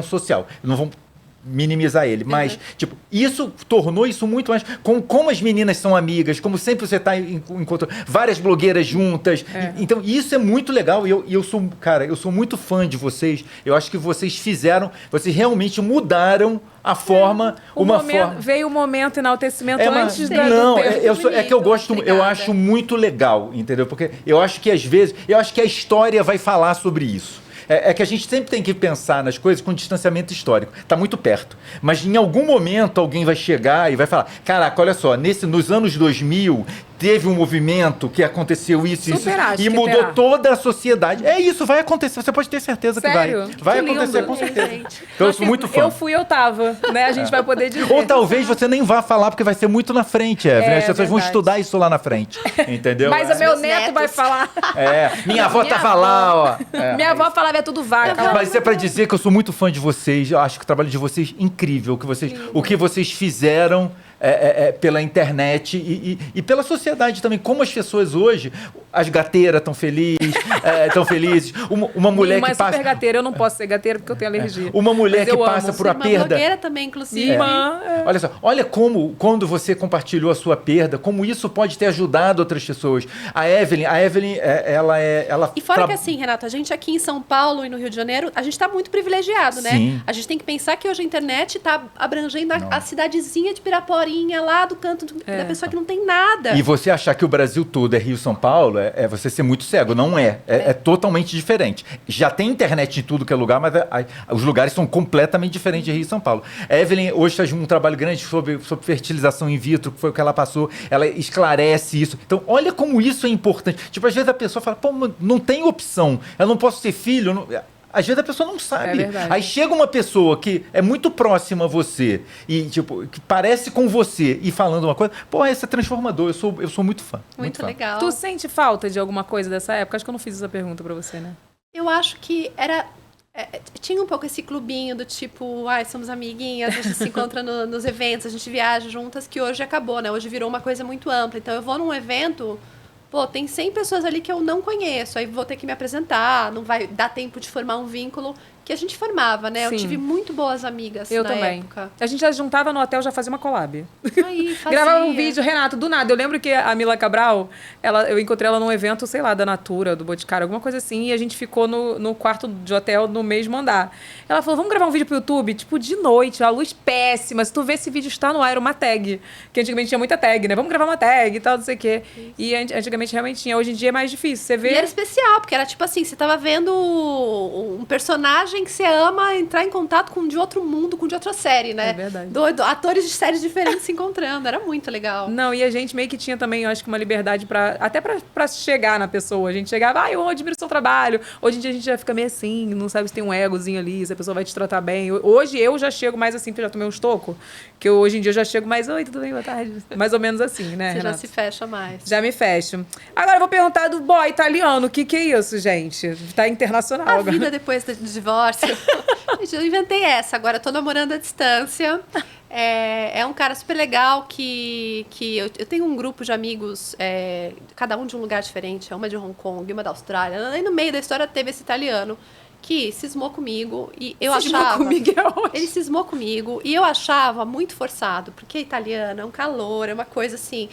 social. Não vamos minimizar ele, mas tipo, isso tornou isso muito mais como as meninas são amigas, como sempre você está encontrando várias blogueiras juntas. Então isso é muito legal e eu sou muito fã de vocês. Eu acho que vocês realmente mudaram a forma, Veio o momento enaltecimento antes da eu acho muito legal, entendeu? Porque eu acho que às vezes, a história vai falar sobre isso. É que a gente sempre tem que pensar nas coisas com distanciamento histórico. Está muito perto. Mas em algum momento alguém vai chegar e vai falar, caraca, olha só, nos anos 2000 teve um movimento que aconteceu isso e mudou toda a sociedade. É isso, vai acontecer. Você pode ter certeza que vai. Vai acontecer, com certeza. Então eu sou muito fã. Eu tava, né? A gente vai poder dizer. Ou talvez você nem vá falar, porque vai ser muito na frente, Evelyn. As pessoas vão estudar isso lá na frente. Entendeu? Mas o meu neto vai falar. Minha avó tava lá, ó. Minha avó falava, é tudo vaca. Mas isso é pra dizer que eu sou muito fã de vocês. Eu acho que o trabalho de vocês é incrível. O que vocês fizeram pela internet e pela sociedade também. Como as pessoas hoje, as gateiras estão felizes. Uma mulher que passa... super gateira. Eu não posso ser gateira porque eu tenho alergia. Uma mulher que passa por uma perda... Uma blogueira também, inclusive. Olha só, olha como, quando você compartilhou a sua perda, como isso pode ter ajudado outras pessoas. A Evelyn, ela... E fora que assim, Renato, a gente aqui em São Paulo e no Rio de Janeiro, a gente está muito privilegiado, né? Sim. A gente tem que pensar que hoje a internet está abrangendo a cidadezinha de Piraporinha, lá do canto da pessoa que não tem nada. E você achar que o Brasil todo é Rio e São Paulo, é você ser muito cego. Não é. É totalmente diferente. Já tem internet em tudo que é lugar, mas os lugares são completamente diferentes de Rio e São Paulo. A Evelyn hoje faz um trabalho grande sobre fertilização in vitro, que foi o que ela passou. Ela esclarece isso. Então, olha como isso é importante. Tipo, às vezes a pessoa fala, pô, não tem opção. Eu não posso ter filho. Às vezes a pessoa não sabe. Aí chega uma pessoa que é muito próxima a você e, tipo, que parece com você e falando uma coisa, pô, isso é transformador. Eu sou muito fã. Muito legal. Tu sente falta de alguma coisa dessa época? Acho que eu não fiz essa pergunta pra você, né? Eu acho que tinha um pouco esse clubinho do tipo, somos amiguinhas, a gente se encontra nos eventos, a gente viaja juntas, que hoje acabou, né? Hoje virou uma coisa muito ampla. Então eu vou num evento... Pô, tem 100 pessoas ali que eu não conheço, aí vou ter que me apresentar, não vai dar tempo de formar um vínculo que a gente formava, né? Sim. Eu tive muito boas amigas na também. Época. A gente já juntava no hotel, já fazia uma collab. Aí, gravava um vídeo, Renato, do nada. Eu lembro que a Mila Cabral, eu encontrei ela num evento, sei lá, da Natura, do Boticário, alguma coisa assim, e a gente ficou no quarto de hotel no mesmo andar. Ela falou, vamos gravar um vídeo pro YouTube? Tipo, de noite, a luz péssima. Se tu vê esse vídeo está no ar, era uma tag. Que antigamente tinha muita tag, né? Vamos gravar uma tag e tal, não sei o quê. Isso. E antigamente realmente tinha. Hoje em dia é mais difícil. Você vê... E era especial, porque era tipo assim, você tava vendo um personagem que você ama entrar em contato com de outro mundo, com de outra série, né? É verdade. Atores de séries diferentes se encontrando. Era muito legal. Não, e a gente meio que tinha também, eu acho que uma liberdade até pra chegar na pessoa. A gente chegava, eu admiro o seu trabalho. Hoje em dia a gente já fica meio assim, não sabe se tem um egozinho ali, se a pessoa vai te tratar bem. Hoje eu já chego mais assim, porque eu já tomei uns tocos, que hoje em dia eu já chego mais, oi, tudo bem, boa tarde. Mais ou menos assim, né, Você Renato? já se fecha mais. Já me fecho. Agora eu vou perguntar do boy italiano, o que é isso, gente? Tá internacional a agora. Vida depois do divórcio. Gente, eu inventei essa, agora eu tô namorando à distância. É um cara super legal que eu tenho um grupo de amigos, cada um de um lugar diferente, uma de Hong Kong, uma da Austrália. Aí no meio da história teve esse italiano que cismou comigo e eu achava... Comigo é ótimo. Ele cismou comigo e eu achava muito forçado, porque italiano é um calor, é uma coisa assim,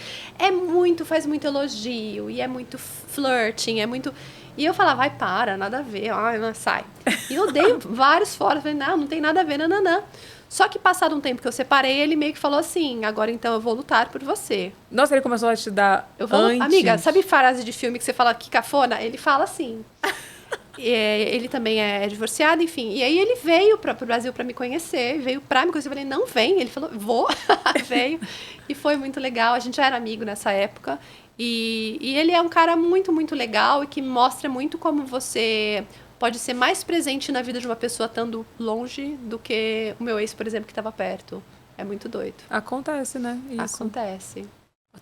faz muito elogio e é muito flirting, é muito... E eu falava, vai, para, nada a ver, sai. E eu dei vários fora, falei, não tem nada a ver, nananã. Só que passado um tempo que eu separei, ele meio que falou assim, agora então eu vou lutar por você. Nossa, ele começou a te dar Eu vou, antes. amiga, sabe frase de filme que você fala que cafona? Ele fala assim. Ele também é divorciado, enfim. E aí ele veio para o Brasil para me conhecer, veio para me conhecer. Eu falei, não vem. Ele falou, vou. Veio. E foi muito legal. A gente já era amigo nessa época. E ele é um cara muito, muito legal e que mostra muito como você pode ser mais presente na vida de uma pessoa estando longe do que o meu ex, por exemplo, que estava perto. É muito doido. Acontece, né? Isso. Acontece.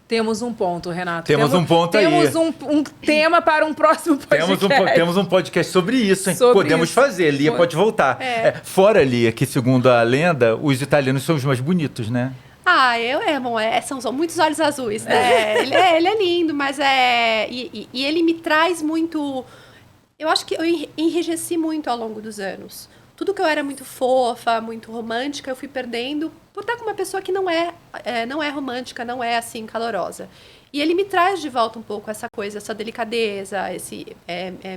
Temos um ponto, Renato. Temos um ponto aí. Temos um tema para um próximo podcast. Temos um podcast sobre isso, hein? Sobre Podemos isso. fazer, Lia pode voltar. Fora, Lia, que segundo a lenda, os italianos são os mais bonitos, né? Ah, são muitos olhos azuis, né? Ele é lindo, mas e ele me traz muito... Eu acho que eu enrijeci muito ao longo dos anos. Tudo que eu era muito fofa, muito romântica, eu fui perdendo por estar com uma pessoa que não é romântica, não é assim calorosa. E ele me traz de volta um pouco essa coisa, essa delicadeza, esse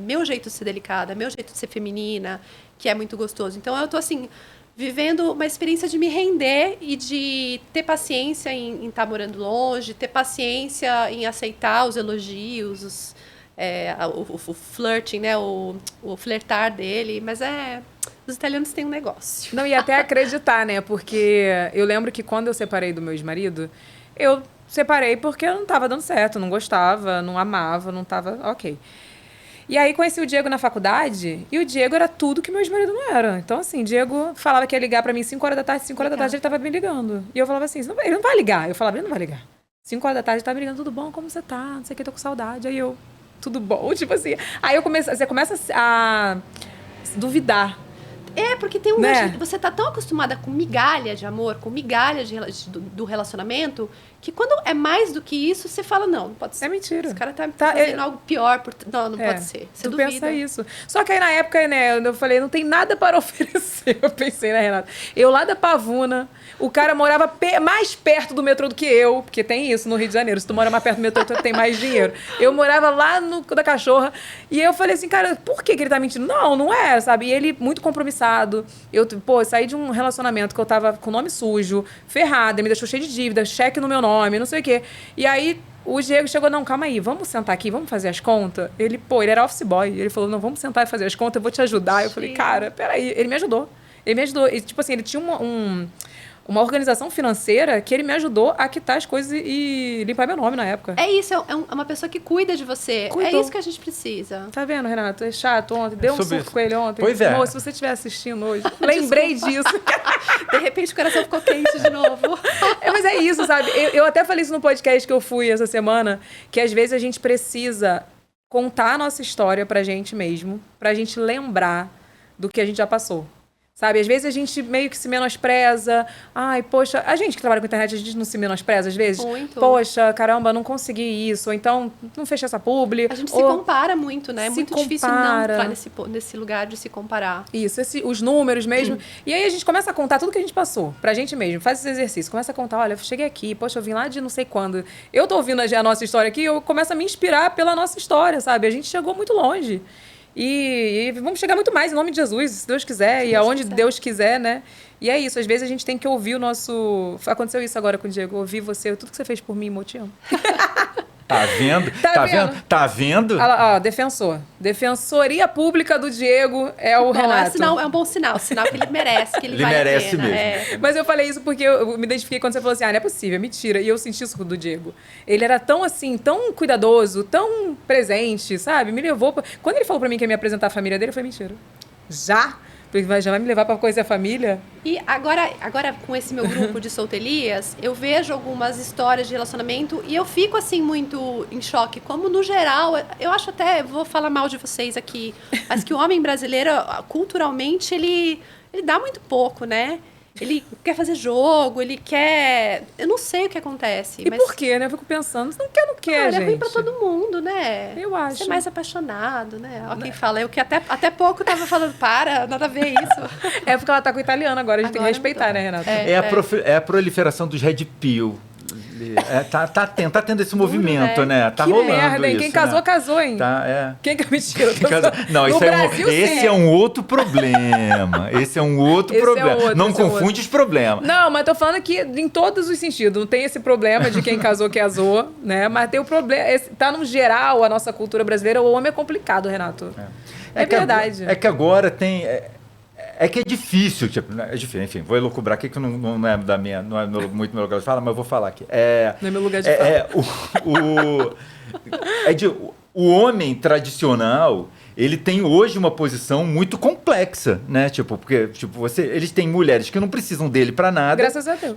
meu jeito de ser delicada, meu jeito de ser feminina, que é muito gostoso. Então eu tô assim, vivendo uma experiência de me render e de ter paciência em estar morando longe, ter paciência em aceitar os elogios, o flirting, né? O flertar dele, mas os italianos têm um negócio. Não, e até acreditar, né? Porque eu lembro que quando eu separei do meu ex-marido, eu separei porque eu não tava dando certo, não gostava, não amava, não tava ok. E aí conheci o Diego na faculdade, e o Diego era tudo que meu ex-marido não era. Então, assim, Diego falava que ia ligar pra mim 5 horas da tarde, 5 horas da tarde ele tava me ligando. E eu falava assim, ele não vai ligar. Eu falava, ele não vai ligar. 5 horas da tarde ele tava me ligando, tudo bom, como você tá? Não sei o que, tô com saudade. Aí eu, tudo bom, tipo assim. Aí você começa a duvidar. Porque tem né? Você tá tão acostumada com migalha de amor, com migalha do relacionamento, que quando é mais do que isso, você fala, não pode ser. É mentira. Esse cara tá fazendo algo pior. Não pode ser. Você duvida. Pensa isso. Só que aí na época, né, eu falei, não tem nada para oferecer. Eu pensei, né, Renata? Eu lá da Pavuna, o cara morava mais perto do metrô do que eu, porque tem isso no Rio de Janeiro. Se tu mora mais perto do metrô, tu tem mais dinheiro. Eu morava lá no da Cachorra, e eu falei assim, cara, por que ele tá mentindo? Não é, sabe? E ele muito compromissado. Eu saí de um relacionamento que eu tava com nome sujo, ferrada, me deixou cheio de dívida, cheque no meu nome, não sei o quê. E aí o Diego chegou, não, calma aí, vamos sentar aqui, vamos fazer as contas. Ele era office boy. Ele falou, não, vamos sentar e fazer as contas, eu vou te ajudar. Eu falei, cara, peraí. Ele me ajudou. E, tipo assim, ele tinha uma organização financeira que ele me ajudou a quitar as coisas e limpar meu nome na época. É isso, é uma pessoa que cuida de você. Cuidou. É isso que a gente precisa. Tá vendo, Renato? É chato ontem. Deu um surto com ele ontem. Pois é. Amor, se você estiver assistindo hoje, lembrei disso. De repente o coração ficou quente de novo. Mas é isso, sabe? Eu até falei isso no podcast que eu fui essa semana, que às vezes a gente precisa contar a nossa história pra gente mesmo, pra gente lembrar do que a gente já passou. Sabe, às vezes a gente meio que se menospreza. Ai, poxa, a gente que trabalha com internet, a gente não se menospreza às vezes? Muito. Poxa, caramba, não consegui isso. Ou então, não fechei essa publi. A gente se compara muito, né? É muito difícil não entrar nesse lugar de se comparar. Isso, os números mesmo. E aí a gente começa a contar tudo que a gente passou pra gente mesmo. Faz esse exercício. Começa a contar, olha, eu cheguei aqui, poxa, eu vim lá de não sei quando. Eu tô ouvindo a nossa história aqui, eu começo a me inspirar pela nossa história, sabe? A gente chegou muito longe. E vamos chegar muito mais em nome de Jesus, se Deus quiser, e aonde Deus quiser, né? E é isso, às vezes a gente tem que ouvir o nosso... Aconteceu isso agora com o Diego, ouvir você, tudo que você fez por mim, eu te amo. Tá vendo? Tá vendo? Olha lá, ó, defensor. Defensoria Pública do Diego é o Renato. É um bom sinal. Sinal que ele merece, que ele vale merece a pena. mesmo. Mas eu falei isso porque eu me identifiquei quando você falou assim, não é possível, é mentira. E eu senti isso do Diego. Ele era tão assim, tão cuidadoso, tão presente, sabe? Me levou... Quando ele falou pra mim que ia me apresentar a família dele, eu falei, mentira. Já? Porque já vai me levar pra conhecer a família? E agora com esse meu grupo de solteirias, eu vejo algumas histórias de relacionamento e eu fico, assim, muito em choque. Como, no geral, eu acho até... Vou falar mal de vocês aqui, mas que o homem brasileiro, culturalmente, ele dá muito pouco, né? Ele quer fazer jogo, ele quer... Eu não sei o que acontece. E por quê, né? Eu fico pensando, não quer, gente. É ruim pra todo mundo, né? Eu acho. Ser mais apaixonado, né? Ó, quem fala, eu que até pouco tava falando, nada a ver isso. É porque ela tá com o italiano agora, a gente tem que respeitar, né, Renata? É a proliferação dos red pill. Tá tendo esse movimento, né? Tá que rolando merda, hein? isso, Quem casou, né? casou, hein? Tá, é. Quem mentira? Quem casou- Não, No esse Brasil, esse sim. é um outro problema. Esse é um outro Esse é problema. outro, Não esse é confunde outro. os problemas. Não, mas tô falando que em todos os sentidos. Não tem esse problema de quem casou, casou, né? Mas tem o problema. Tá no geral, a nossa cultura brasileira, o homem é complicado, Renato. É verdade. É que agora tem. É que é difícil, tipo, é difícil, enfim, vou elucubrar aqui que não é da minha, não é muito meu lugar de fala, mas eu vou falar aqui. Não é meu lugar de fala. O homem tradicional, ele tem hoje uma posição muito complexa, né? Tipo, porque eles têm mulheres que não precisam dele pra nada. Graças a Deus.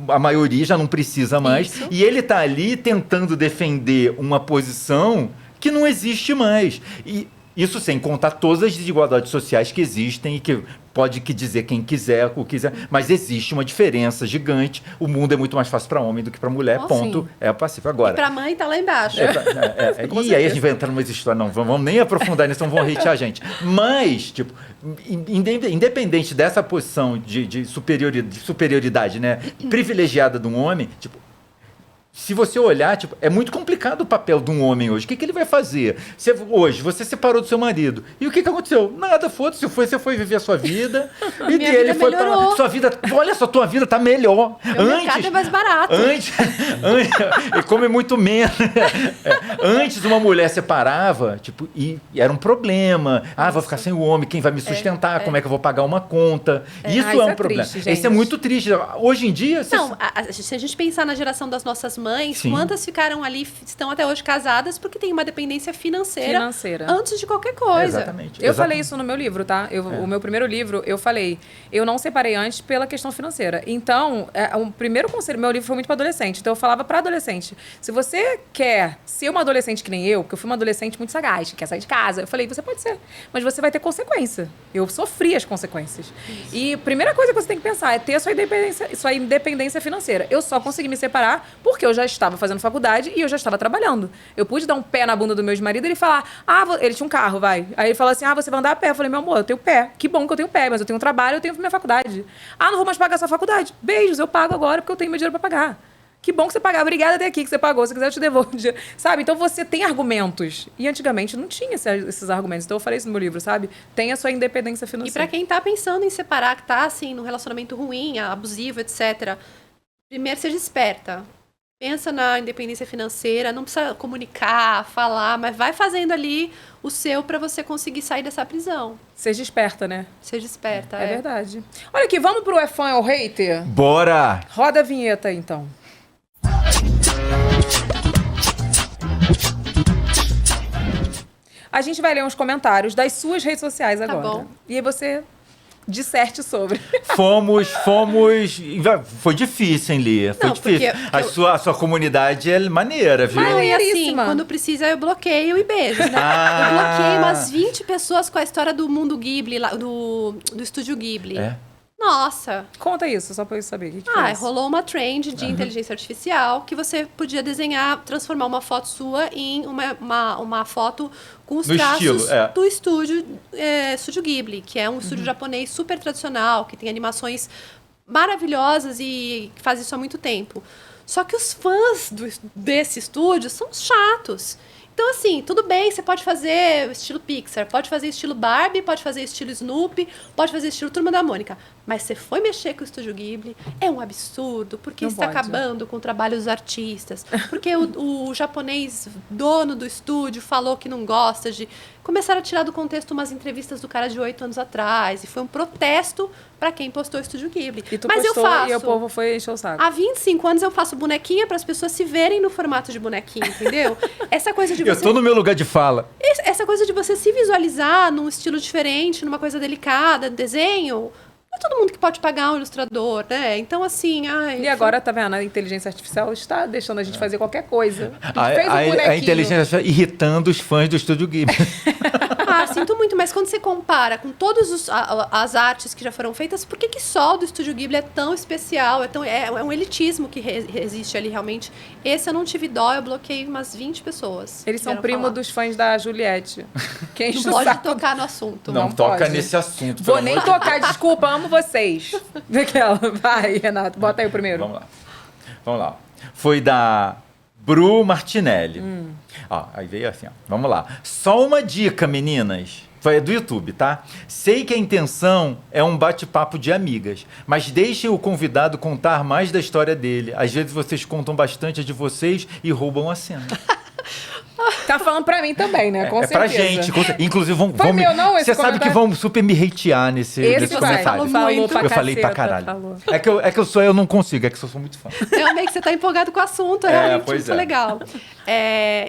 A maioria já não precisa mais. Isso. E ele tá ali tentando defender uma posição que não existe mais. E isso sem contar todas as desigualdades sociais que existem e que pode dizer quem quiser, o quiser, mas existe uma diferença gigante. O mundo é muito mais fácil para homem do que para mulher, ponto. Sim. É pacífico. Agora, E pra mãe tá lá embaixo. Com e aí a certeza. gente vai entrar numa história, não vamos nem aprofundar nisso, não vão hatear a gente. Mas, tipo, independente dessa posição de superioridade, né, privilegiada de um homem, tipo, se você olhar, tipo, é muito complicado o papel de um homem hoje. O que ele vai fazer? Hoje, você separou do seu marido. E o que aconteceu? Nada, foda-se. Você foi viver a sua vida. E Minha dele vida foi pra lá. melhorou. Sua vida, olha só, tua vida tá melhor. O mercado é mais barato. Antes e come muito menos. Antes uma mulher separava, tipo, e era um problema. Vou ficar sem o homem, quem vai me sustentar? Como é que eu vou pagar uma conta? Isso isso é um é problema. triste, gente. Isso é muito triste. Hoje em dia, Não, se a gente pensar na geração das nossas mães, Sim. quantas ficaram ali, estão até hoje casadas porque tem uma dependência financeira, Financeira. antes de qualquer coisa. Exatamente. Eu falei isso no meu livro, tá? O meu primeiro livro, eu falei, eu não separei antes pela questão financeira. Então, o primeiro conselho, meu livro foi muito para adolescente, então eu falava para adolescente, se você quer ser uma adolescente que nem eu, porque eu fui uma adolescente muito sagaz, que quer sair de casa, eu falei, você pode ser, mas você vai ter consequência. Eu sofri as consequências. Isso. E a primeira coisa que você tem que pensar é ter a sua independência financeira. Eu só consegui me separar porque eu já estava fazendo faculdade e eu já estava trabalhando. Eu pude dar um pé na bunda do meu ex-marido e ele falar, ele tinha um carro, vai. Aí ele falou assim, você vai andar a pé. Eu falei, meu amor, eu tenho pé. Que bom que eu tenho pé, mas eu tenho um trabalho, eu tenho minha faculdade. Não vou mais pagar sua faculdade. Beijos, eu pago agora porque eu tenho meu dinheiro para pagar. Que bom que você pagar. Obrigada até aqui que você pagou. Se quiser, eu te devolvo. Sabe? Então, você tem argumentos. E antigamente não tinha esses argumentos. Então, eu falei isso no meu livro, sabe? Tem a sua independência E financeira. pra quem tá pensando em separar, que tá, assim, num relacionamento ruim, abusivo, etc., primeiro seja esperta. Pensa na independência financeira, não precisa comunicar, falar, mas vai fazendo ali o seu pra você conseguir sair dessa prisão. Seja esperta, né? Seja esperta. É verdade. Olha aqui, vamos pro É Fã ou Hater? Bora! Roda a vinheta aí, então. A gente vai ler uns comentários das suas redes sociais agora. bom. E aí você disserte sobre. Fomos. Foi difícil, hein, Lia? Foi Não, difícil. porque A sua comunidade é maneira, viu? Não, e assim, Maneiríssima. quando precisa eu bloqueio e beijo, né? Eu bloqueei umas 20 pessoas com a história do mundo Ghibli, do estúdio Ghibli. É. Nossa! Conta isso, só pra eu saber. O que foi isso? Rolou uma trend de inteligência artificial que você podia desenhar, transformar uma foto sua em uma foto com os No traços estilo, é. do estúdio Ghibli, que é um estúdio japonês super tradicional, que tem animações maravilhosas e que faz isso há muito tempo. Só que os fãs desse estúdio são chatos. Então, assim, tudo bem, você pode fazer estilo Pixar, pode fazer estilo Barbie, pode fazer estilo Snoopy, pode fazer estilo Turma da Mônica. Mas você foi mexer com o Estúdio Ghibli, é um absurdo, porque Não está pode. acabando com o trabalho dos artistas. Porque o japonês dono do estúdio falou que não gosta de... Começaram a tirar do contexto umas entrevistas do cara de 8 anos atrás. E foi um protesto para quem postou o Estúdio Ghibli. E tu Mas postou, eu faço... e o povo foi encher o saco. Há 25 anos eu faço bonequinha para as pessoas se verem no formato de bonequinha, entendeu? Essa coisa de Eu você... tô no meu lugar de fala. Essa coisa de você se visualizar num estilo diferente, numa coisa delicada, desenho... Não é todo mundo que pode pagar um ilustrador, né? Então, assim... E agora, tá vendo? A inteligência artificial está deixando a gente fazer qualquer coisa. A inteligência artificial irritando os fãs do Estúdio Ghibli. Sinto muito, mas quando você compara com todas as artes que já foram feitas, por que só o do Estúdio Ghibli é tão especial? É um elitismo que existe ali, realmente. Esse eu não tive dó, eu bloqueei umas 20 pessoas. Eles são vieram primo falar. dos fãs da Juliette. Quem Não enche o pode saco. tocar no assunto. Não, Não toca pode. nesse assunto. Vou pelo nem amor de tocar, desculpa, amo vocês. Daquela. Vai, Renato, bota aí o primeiro. Vamos lá. foi da Bru Martinelli. Ó, aí veio assim, ó. Vamos lá. Só uma dica, meninas. Foi do YouTube, tá? Sei que a intenção é um bate-papo de amigas, mas deixem o convidado contar mais da história dele. Às vezes vocês contam bastante de vocês e roubam a cena. Tá falando pra mim também, né? Com É certeza. pra gente. Inclusive, vão Foi meu, não, esse você sabe que comentário? vão super me hatear nesse Esse vai. comentário. Falou pra Eu falei pra caceta, caralho. falou. É que eu não consigo, é que eu sou muito fã. Eu amei que você tá empolgado com o assunto, é realmente pois muito é. legal.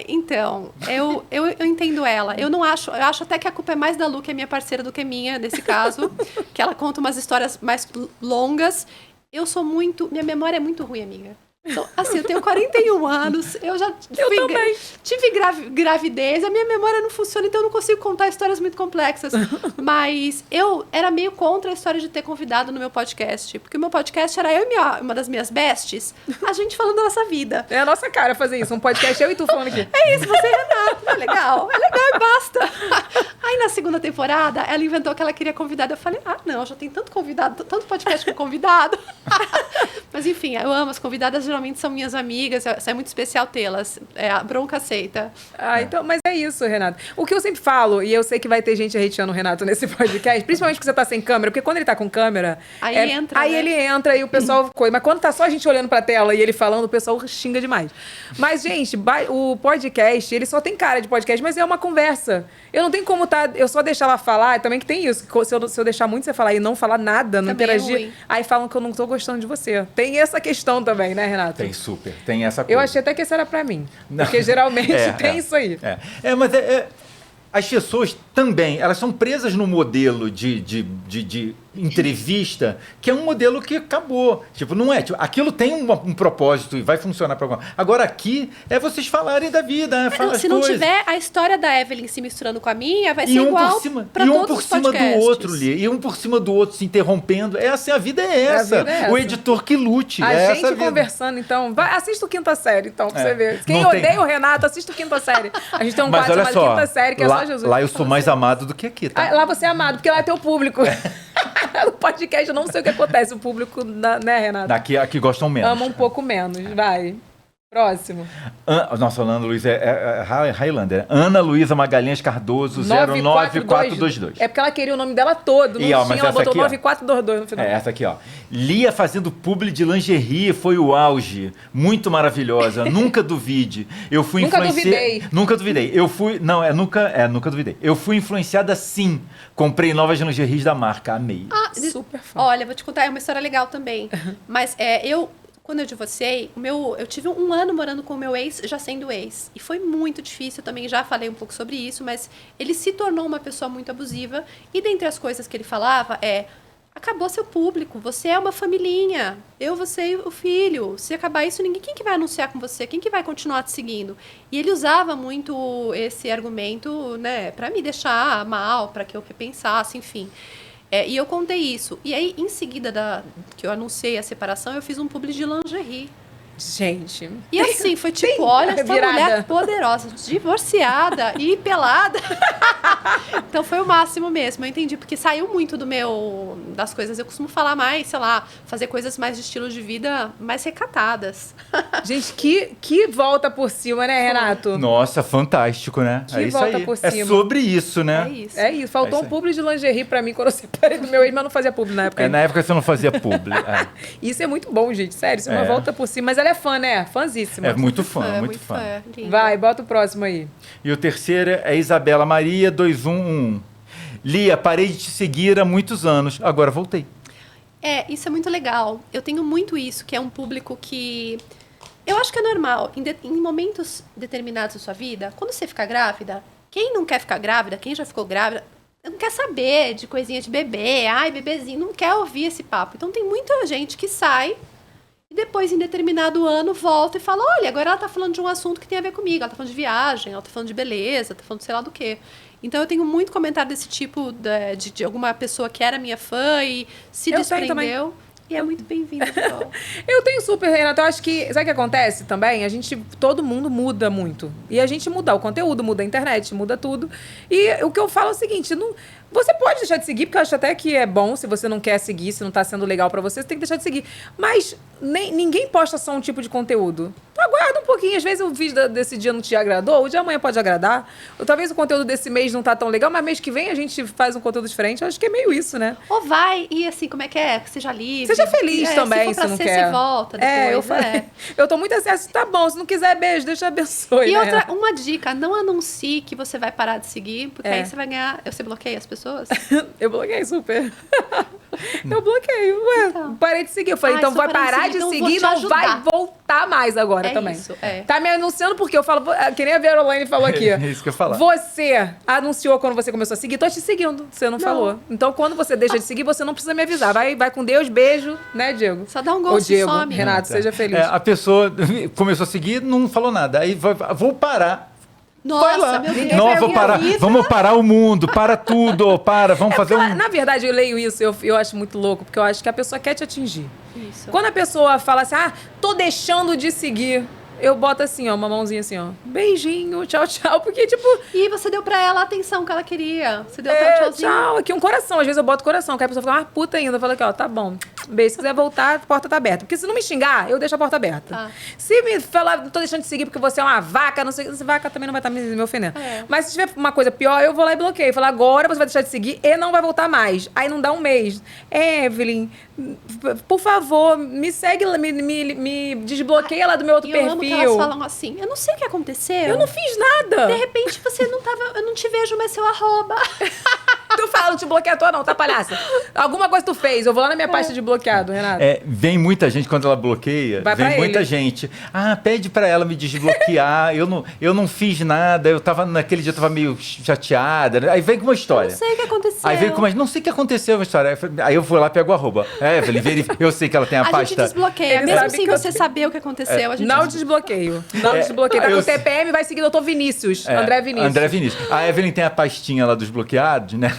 Então, eu entendo ela. Eu acho até que a culpa é mais da Lu, que é minha parceira, do que minha, nesse caso. Que ela conta umas histórias mais longas. Minha memória é muito ruim, amiga. Então, assim, eu tenho 41 anos, eu já tive gravidez, a minha memória não funciona, então eu não consigo contar histórias muito complexas. Mas eu era meio contra a história de ter convidado no meu podcast, porque o meu podcast era eu e uma das minhas besties, a gente falando da nossa vida. É a nossa cara fazer isso, um podcast eu e tu falando aqui. É isso, você e Renato, é legal e basta. Aí na segunda temporada, ela inventou que ela queria convidado, eu falei, não, já tem tanto convidado, tanto podcast com convidado. Mas enfim, eu amo as convidadas, geralmente são minhas amigas, é muito especial tê-las. A bronca aceita. Então, mas é isso, Renato. O que eu sempre falo, e eu sei que vai ter gente hateando o Renato nesse podcast, principalmente porque você tá sem câmera, porque quando ele tá com câmera... Aí Aí ele entra e o pessoal... Mas quando tá só a gente olhando pra tela e ele falando, o pessoal xinga demais. Mas, gente, o podcast, ele só tem cara de podcast, mas é uma conversa. Eu não tenho como eu só deixar ela falar, também que tem isso. Se eu deixar muito você falar e não falar nada, não Também interagir, ruim. aí falam que eu não tô gostando de você. Tem essa questão também, né, Renato? Tem super, tem essa coisa. Eu achei até que esse era pra mim. Porque geralmente tem isso aí. Mas as pessoas também, elas são presas no modelo de entrevista, que é um modelo que acabou. Tipo, não é. Tipo, aquilo tem um propósito e vai funcionar para alguma. Agora aqui é vocês falarem da vida, né? Falar as Se não coisas. tiver a história da Evelyn se misturando com a minha, vai ser E um igual por cima, pra e um todos por os cima podcasts. do outro, Lia. E um por cima do outro se interrompendo. É assim, a vida é essa. vida é essa. O editor que lute. A é gente essa a vida. conversando, então. Assista o Quinta Série, então, pra você ver. Quem Não tem- odeia o Renato, assista o Quinta Série. A gente tem um Mas quadro olha chamado só, Quinta Série, que é lá, só Jesus. lá eu sou mais amado do que aqui, tá? Lá você é amado, porque lá é teu público. No podcast eu não sei o que acontece. O público, né, Renato? Aqui gostam menos. Ama um pouco menos. Vai. Próximo. Nossa, Ana Luísa Highlander. Ana Luísa Magalhães Cardoso, 09422. É porque ela queria o nome dela todo. Não E, ó, tinha, mas ela essa botou aqui, ó. 9422 no final. É essa aqui, ó. Lia fazendo publi de lingerie foi o auge. Muito maravilhosa. Nunca duvide. Eu fui Nunca influenciada. duvidei. Nunca duvidei. Eu fui. Não, nunca duvidei. Eu fui influenciada sim. Comprei novas lingeries da marca. Amei. Super fã. Olha, vou te contar, é uma história legal também. Mas quando eu divorciei, eu tive um ano morando com o meu ex, já sendo ex. E foi muito difícil, eu também já falei um pouco sobre isso, mas ele se tornou uma pessoa muito abusiva. E dentre as coisas que ele falava acabou seu público, você é uma familhinha, você e o filho. Se acabar isso, quem que vai anunciar com você? Quem que vai continuar te seguindo? E ele usava muito esse argumento, né, pra me deixar mal, pra que eu repensasse, enfim. E eu contei isso. E aí, em seguida que eu anunciei a separação, eu fiz um publi de lingerie. Gente. E assim, foi tipo, olha, essa virada. mulher poderosa, divorciada e pelada. Então foi o máximo mesmo, eu entendi, porque saiu muito das coisas. Eu costumo falar mais, sei lá, fazer coisas mais de estilo de vida mais recatadas. Gente, que volta por cima, né, Renato? Nossa, fantástico, né? Que é isso volta aí. por É cima. sobre isso, né? É isso. É isso. Faltou É isso um publi de lingerie pra mim quando eu separei do meu ex, mas não fazia publi na época. Na época você não fazia publi. Isso é muito bom, gente. Sério, isso é uma volta por cima. Mas ela é fã, né? Fãzíssima. É muito fã, muito fã. fã. Lindo. Vai, bota o próximo aí. E o terceiro é Isabela Maria 2111. Lia, parei de te seguir há muitos anos, agora voltei. Isso é muito legal. Eu tenho muito isso, que é um público que... Eu acho que é normal. Em momentos determinados da sua vida, quando você fica grávida, quem não quer ficar grávida, quem já ficou grávida, não quer saber de coisinha de bebê, bebezinho, não quer ouvir esse papo. Então tem muita gente que sai e depois, em determinado ano, volta e fala, olha, agora ela tá falando de um assunto que tem a ver comigo. Ela tá falando de viagem, ela tá falando de beleza, tá falando de sei lá do quê. Então eu tenho muito comentário desse tipo de alguma pessoa que era minha fã e se Eu tenho desprendeu. E é muito bem-vindo. Eu tenho super, Renato. Eu acho que... Sabe o que acontece também? Todo mundo muda muito. E a gente muda o conteúdo, muda a internet, muda tudo. E o que eu falo é o seguinte, Você pode deixar de seguir, porque eu acho até que é bom, se você não quer seguir, se não tá sendo legal pra você tem que deixar de seguir. Mas ninguém posta só um tipo de conteúdo. Aguarda um pouquinho, às vezes o vídeo desse dia não te agradou, o de amanhã pode agradar. Ou talvez o conteúdo desse mês não tá tão legal, mas mês que vem a gente faz um conteúdo diferente. Eu acho que é meio isso, né? Ou vai e assim, como é que é? Seja livre. Seja feliz também, se for pra não ser, quer. você volta depois. Eu falei. Eu tô muito assim, tá bom, se não quiser, beijo, Deus te abençoe. E né? outra, uma dica, não anuncie que você vai parar de seguir, porque aí você vai ganhar... Você bloqueia as pessoas? Eu bloqueei super. Eu bloqueio. Ué, Então. parei de seguir. Eu falei, Ah, então estou vai parando de parar seguir, de então seguir e vou te não vai ajudar. voltar mais agora É também. isso, é. Tá me anunciando porque eu falo, que nem a Verolaine falou aqui. É isso que eu ia falar. Você anunciou quando você começou a seguir, tô te seguindo. Você não falou. Então, quando você deixa de seguir, você não precisa me avisar. Vai com Deus, beijo, né, Diego? Só dá um Ô, gosto e Diego, some. Renato, seja feliz. A pessoa começou a seguir, não falou nada. Aí vou parar. Vai lá. Nossa, meu Deus. Não, vai vou ouvir parar. a vida. Vamos parar o mundo, para tudo, para. Vamos fazer Porque, um. na verdade, eu leio isso, eu acho muito louco, porque eu acho que a pessoa quer te atingir. Isso. Quando a pessoa fala assim, tô deixando de seguir, eu boto assim, ó, uma mãozinha assim, ó. Beijinho, tchau, tchau. Porque, tipo, E você deu pra ela a atenção que ela queria. Você deu pra ela tchauzinho. tchau. Aqui um coração. Às vezes eu boto coração, que a pessoa fica mais puta ainda. Eu falo aqui, ó, tá bom. Beijo. Se quiser voltar, a porta tá aberta. Porque se não me xingar, eu deixo a porta aberta. Tá. Se me falar, tô deixando de seguir porque você é uma vaca, não sei, essa vaca também não vai estar me ofendendo. É. Mas se tiver uma coisa pior, eu vou lá e bloqueio. Falo, agora você vai deixar de seguir e não vai voltar mais. Aí não dá um mês. Evelyn, por favor, me segue, me desbloqueia lá do meu outro E eu amo que elas perfil. falam assim, eu não sei o que aconteceu. Eu não fiz nada. De repente você não tava... Eu não te vejo mais seu arroba. Tu fala, não te bloqueia à toa, não, tá, palhaça? Alguma coisa tu fez. Eu vou lá na minha pasta de bloqueado, Renato. Vem muita gente, quando ela bloqueia, Vai vem pra muita ele. gente. Pede pra ela me desbloquear. eu não fiz nada. Naquele dia eu tava meio chateada. Aí vem com uma história. Não sei o que aconteceu. Aí vem com uma, não sei o que aconteceu, uma história. Aí eu vou lá e pego o arroba. Evelyn, eu sei que ela tem a A pasta. gente desbloqueia. Ele Mesmo sabe sem que eu você saber o que aconteceu, a gente Não desbloqueio. Não desbloqueio. Tá eu com sei. TPM, vai seguir o Dr. Vinícius. André Vinícius. André Vinícius. A Evelyn tem a pastinha lá dos bloqueados, né?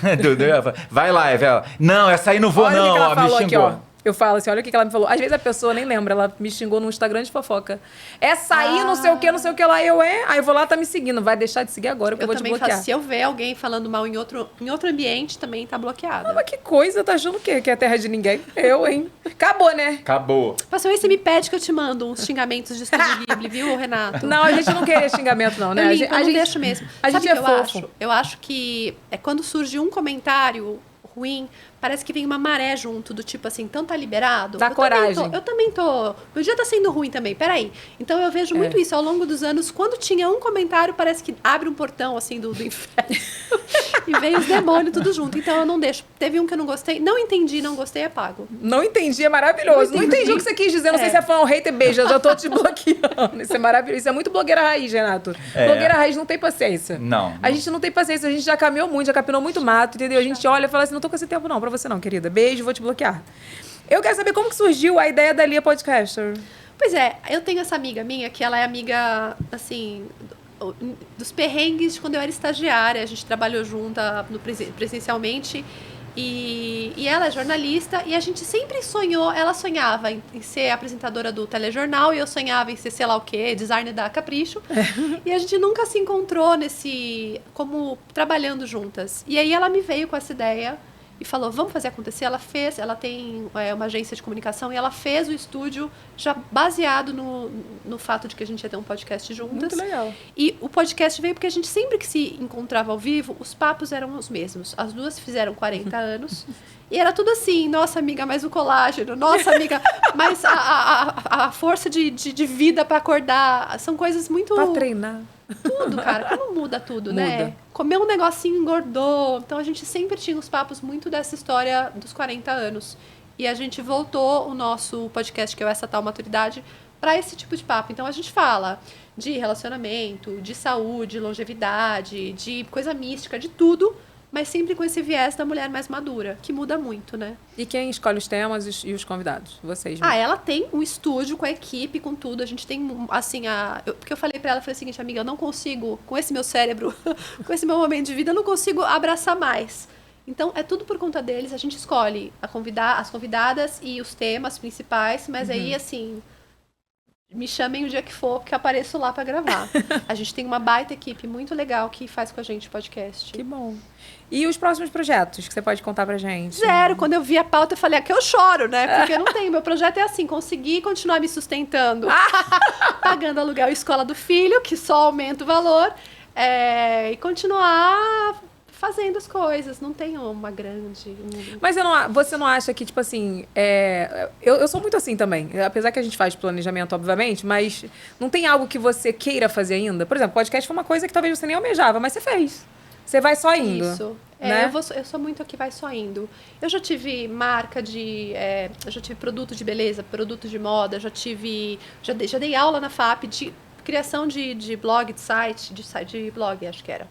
Vai lá, Evelyn. Não, essa aí não vou, Olha o não. que ela Ó, me falou aqui, xingou. ó. Eu falo assim, olha o que ela me falou. Às vezes a pessoa nem lembra, ela me xingou no Instagram de fofoca. Essa aí, não sei o que lá, aí eu vou lá, tá me seguindo. Vai deixar de seguir agora, porque eu vou te também bloquear. faço. Se eu ver alguém falando mal em outro ambiente, também tá bloqueado. Mas que coisa, tá achando o quê? Que é terra de ninguém? Eu, hein? Acabou, né? Acabou. Passou aí, você me pede que eu te mando uns xingamentos de Estúdio Ghibli, viu, Renato? Não, a gente não queria xingamento, não, né? Eu A limpo, gente- eu a não gente- deixo mesmo. a Sabe gente o é que eu fofo. acho? Eu acho que é quando surge um comentário ruim, parece que vem uma maré junto, do tipo assim, então tá liberado. Dá coragem. Eu também tô. Meu dia tá sendo ruim também, peraí. Então eu vejo muito isso ao longo dos anos. Quando tinha um comentário, parece que abre um portão assim do inferno. E vem os demônios tudo junto. Então eu não deixo. Teve um que eu não gostei, não entendi, não gostei, apago. Não entendi, é maravilhoso. Não entendi o que você quis dizer. Não sei se é fã ou hater, beijo. Eu já tô te bloqueando. Isso é maravilhoso. Isso é muito blogueira raiz, Renato. Blogueira raiz não tem paciência. Não. A gente não tem paciência. A gente já caminhou muito, já capinou muito mato, entendeu? A gente olha e fala assim, não tô com esse tempo não, pra você não, querida. Beijo, vou te bloquear. Eu quero saber como que surgiu a ideia da Lia Podcaster. Pois é, eu tenho essa amiga minha que ela é amiga, assim, dos perrengues de quando eu era estagiária. A gente trabalhou junta presencialmente. E ela é jornalista e a gente sempre sonhou, ela sonhava em ser apresentadora do telejornal e eu sonhava em ser sei lá o quê, designer da Capricho. E a gente nunca se encontrou como trabalhando juntas. E aí ela me veio com essa ideia e falou, vamos fazer acontecer. Ela tem uma agência de comunicação e ela fez o estúdio já baseado no fato de que a gente ia ter um podcast juntas. Muito legal. E o podcast veio porque a gente sempre que se encontrava ao vivo, os papos eram os mesmos. As duas fizeram 40 anos. E era tudo assim, nossa amiga, mais o colágeno, nossa amiga, mais a força de vida pra acordar. São coisas muito... Pra treinar. Tudo, cara. Como muda tudo, né? Muda. Comeu um negocinho, engordou. Então a gente sempre tinha os papos muito dessa história dos 40 anos. E a gente voltou o nosso podcast, que é o Essa Tal Maturidade, para esse tipo de papo. Então a gente fala de relacionamento, de saúde, longevidade, de coisa mística, de tudo, mas sempre com esse viés da mulher mais madura, que muda muito, né? E quem escolhe os temas e os convidados? Vocês. Ela tem um estúdio com a equipe, com tudo. A gente tem, assim, porque eu falei pra ela, falei o seguinte, amiga, eu não consigo, com esse meu cérebro, com esse meu momento de vida, eu não consigo abraçar mais. Então, é tudo por conta deles. A gente escolhe as convidadas e os temas principais, mas aí, assim, Me chamem o dia que for, que eu apareço lá pra gravar. A gente tem uma baita equipe muito legal que faz com a gente podcast. Que bom. E os próximos projetos que você pode contar pra gente? Zero. Quando eu vi a pauta, eu falei, aqui eu choro, né? Porque eu não tenho. Meu projeto é assim, conseguir continuar me sustentando. Pagando aluguel e escola do filho, que só aumenta o valor. E continuar fazendo as coisas. Não tenho uma grande... Mas você não acha que, tipo assim... Eu sou muito assim também. Apesar que a gente faz planejamento, obviamente, mas não tem algo que você queira fazer ainda? Por exemplo, podcast foi uma coisa que talvez você nem almejava, mas você fez. Você vai só indo. Isso. Né? Eu sou muito a que vai só indo. Eu já tive marca de... eu já tive produto de beleza, produto de moda, já dei aula na FAP de criação de blog, de site, de blog, acho que era.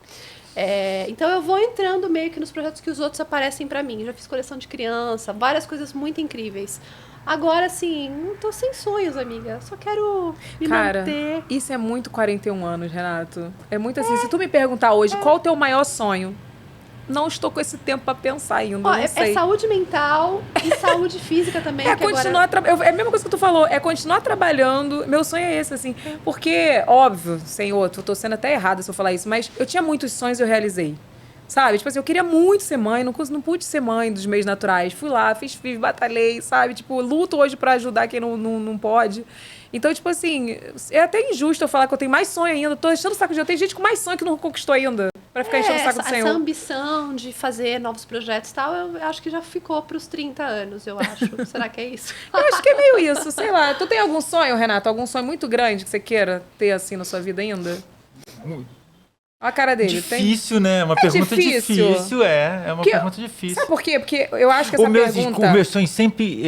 Então eu vou entrando meio que nos projetos que os outros aparecem pra mim. Já fiz coleção de criança, várias coisas muito incríveis. Agora, assim, não tô sem sonhos, amiga. Só quero me manter. Isso é muito 41 anos, Renato. É muito assim. Se tu me perguntar hoje qual o teu maior sonho, não estou com esse tempo pra pensar ainda. Não sei. É saúde mental e saúde física também. Continuar é a mesma coisa que tu falou, é continuar trabalhando. Meu sonho é esse, assim. Porque, óbvio, sem outro, eu tô sendo até errada se eu falar isso, mas eu tinha muitos sonhos e eu realizei. Sabe? Tipo assim, eu queria muito ser mãe, não pude ser mãe dos meios naturais. Fui lá, fiz filho, batalhei, sabe? Tipo, luto hoje pra ajudar quem não pode. Então, tipo assim, é até injusto eu falar que eu tenho mais sonho ainda. Tô enchendo o saco de eu. Tem gente com mais sonho que não conquistou ainda. Pra ficar enchendo o saco do Senhor. Essa ambição de fazer novos projetos e tal, eu acho que já ficou pros 30 anos, eu acho. Será que é isso? Eu acho que é meio isso, sei lá. Tu tem algum sonho, Renato? Algum sonho muito grande que você queira ter, assim, na sua vida ainda? Olha a cara dele. Difícil, né? Uma pergunta difícil. É uma pergunta difícil. Sabe por quê? Porque eu acho que essa pergunta... Os meus sonhos sempre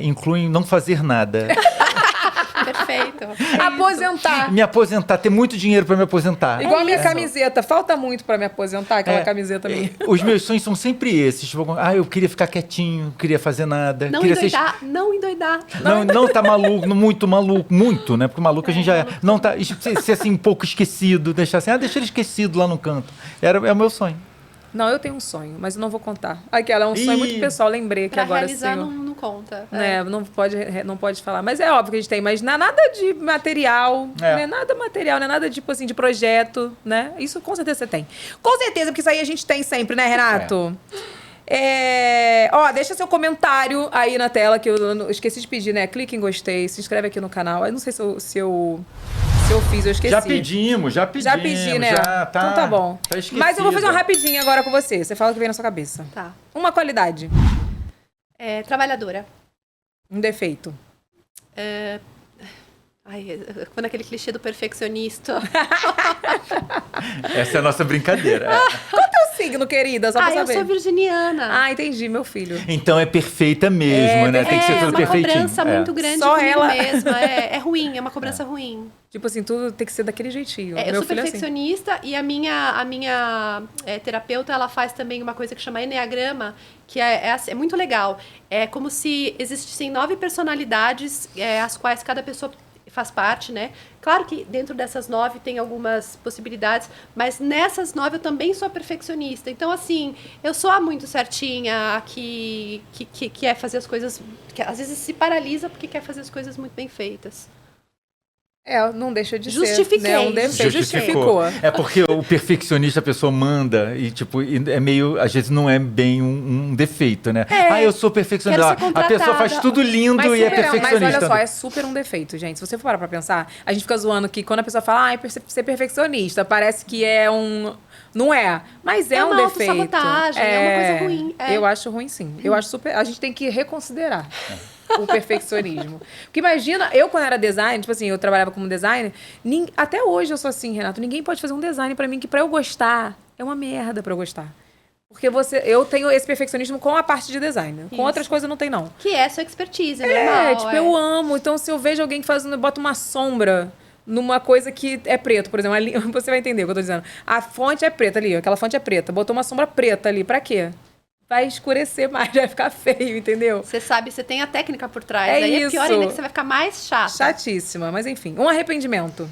incluem não fazer nada. Perfeito. Aposentar. Me aposentar, ter muito dinheiro pra me aposentar. Igual a minha camiseta. Falta muito pra me aposentar, aquela camiseta minha. Os meus sonhos são sempre esses. Tipo, eu queria ficar quietinho, não queria fazer nada. Não queria endoidar. Não tá maluco, muito maluco. Muito, né? Porque maluco a gente já é. Não tá, ser assim um pouco esquecido, deixar assim, deixa ele esquecido lá no canto. É o meu sonho. Não, eu tenho um sonho, mas eu não vou contar. Aquela é um sonho muito pessoal, lembrei que agora sim. Pra realizar não conta. Não pode falar. Mas é óbvio que a gente tem, mas não é nada de material, não é nada material, não é nada tipo assim, de projeto, né? Isso com certeza você tem. Com certeza, porque isso aí a gente tem sempre, né, Renato? Deixa seu comentário aí na tela, que eu esqueci de pedir, né? Clique em gostei, se inscreve aqui no canal. Eu não sei se eu fiz, eu esqueci. Já pedimos. Já pedi, né? Então tá bom. Tá esquecido. Mas eu vou fazer uma rapidinha agora com você. Você fala o que vem na sua cabeça. Tá. Uma qualidade. Trabalhadora. Um defeito. Quando aquele clichê do perfeccionista. Essa é a nossa brincadeira. Qual é o teu signo, querida? Só pra saber. Eu sou virginiana. Entendi, meu filho. Então é perfeita mesmo, né? Tem que ser tudo perfeitinho. É uma cobrança muito grande Só comigo ela. mesma. É ruim, é uma cobrança ruim. Tipo assim, tudo tem que ser daquele jeitinho. Eu meu sou filho perfeccionista e a minha terapeuta, ela faz também uma coisa que chama Enneagrama, que é muito legal. É como se existissem 9 personalidades, as quais cada pessoa faz parte, né? Claro que dentro dessas 9 tem algumas possibilidades, mas nessas 9 eu também sou perfeccionista. Então, assim, eu sou a muito certinha, a que quer fazer as coisas... que às vezes se paralisa porque quer fazer as coisas muito bem feitas. não deixa de Justifiquei. ser. Né? Um defeito. Justificou. É porque o perfeccionista, a pessoa manda e, tipo, é meio... Às vezes não é bem um defeito, né? Eu sou perfeccionista. A pessoa faz tudo lindo e é perfeccionista. Mas olha só, é super um defeito, gente. Se você for parar pra pensar, a gente fica zoando que quando a pessoa fala, ser perfeccionista, parece que é um... Não é, mas é um defeito. É uma autossabotagem, é uma coisa ruim. Eu acho ruim, sim. Eu acho super... A gente tem que reconsiderar o perfeccionismo. Porque imagina, eu quando era designer, tipo assim, eu trabalhava como designer, até hoje eu sou assim, Renato, ninguém pode fazer um design pra mim que pra eu gostar, é uma merda pra eu gostar. Porque eu tenho esse perfeccionismo com a parte de design. Com outras coisas eu não tenho, não. Que é sua expertise, normal. Eu amo. Então, se eu vejo alguém que bota uma sombra numa coisa que é preto, por exemplo, ali, você vai entender o que eu tô dizendo. A fonte é preta ali, aquela fonte é preta. Botou uma sombra preta ali, pra quê? Vai escurecer mais, vai ficar feio, entendeu? Você sabe, você tem a técnica por trás. Aí é pior ainda que você vai ficar mais chata. Chatíssima, mas enfim. Um arrependimento.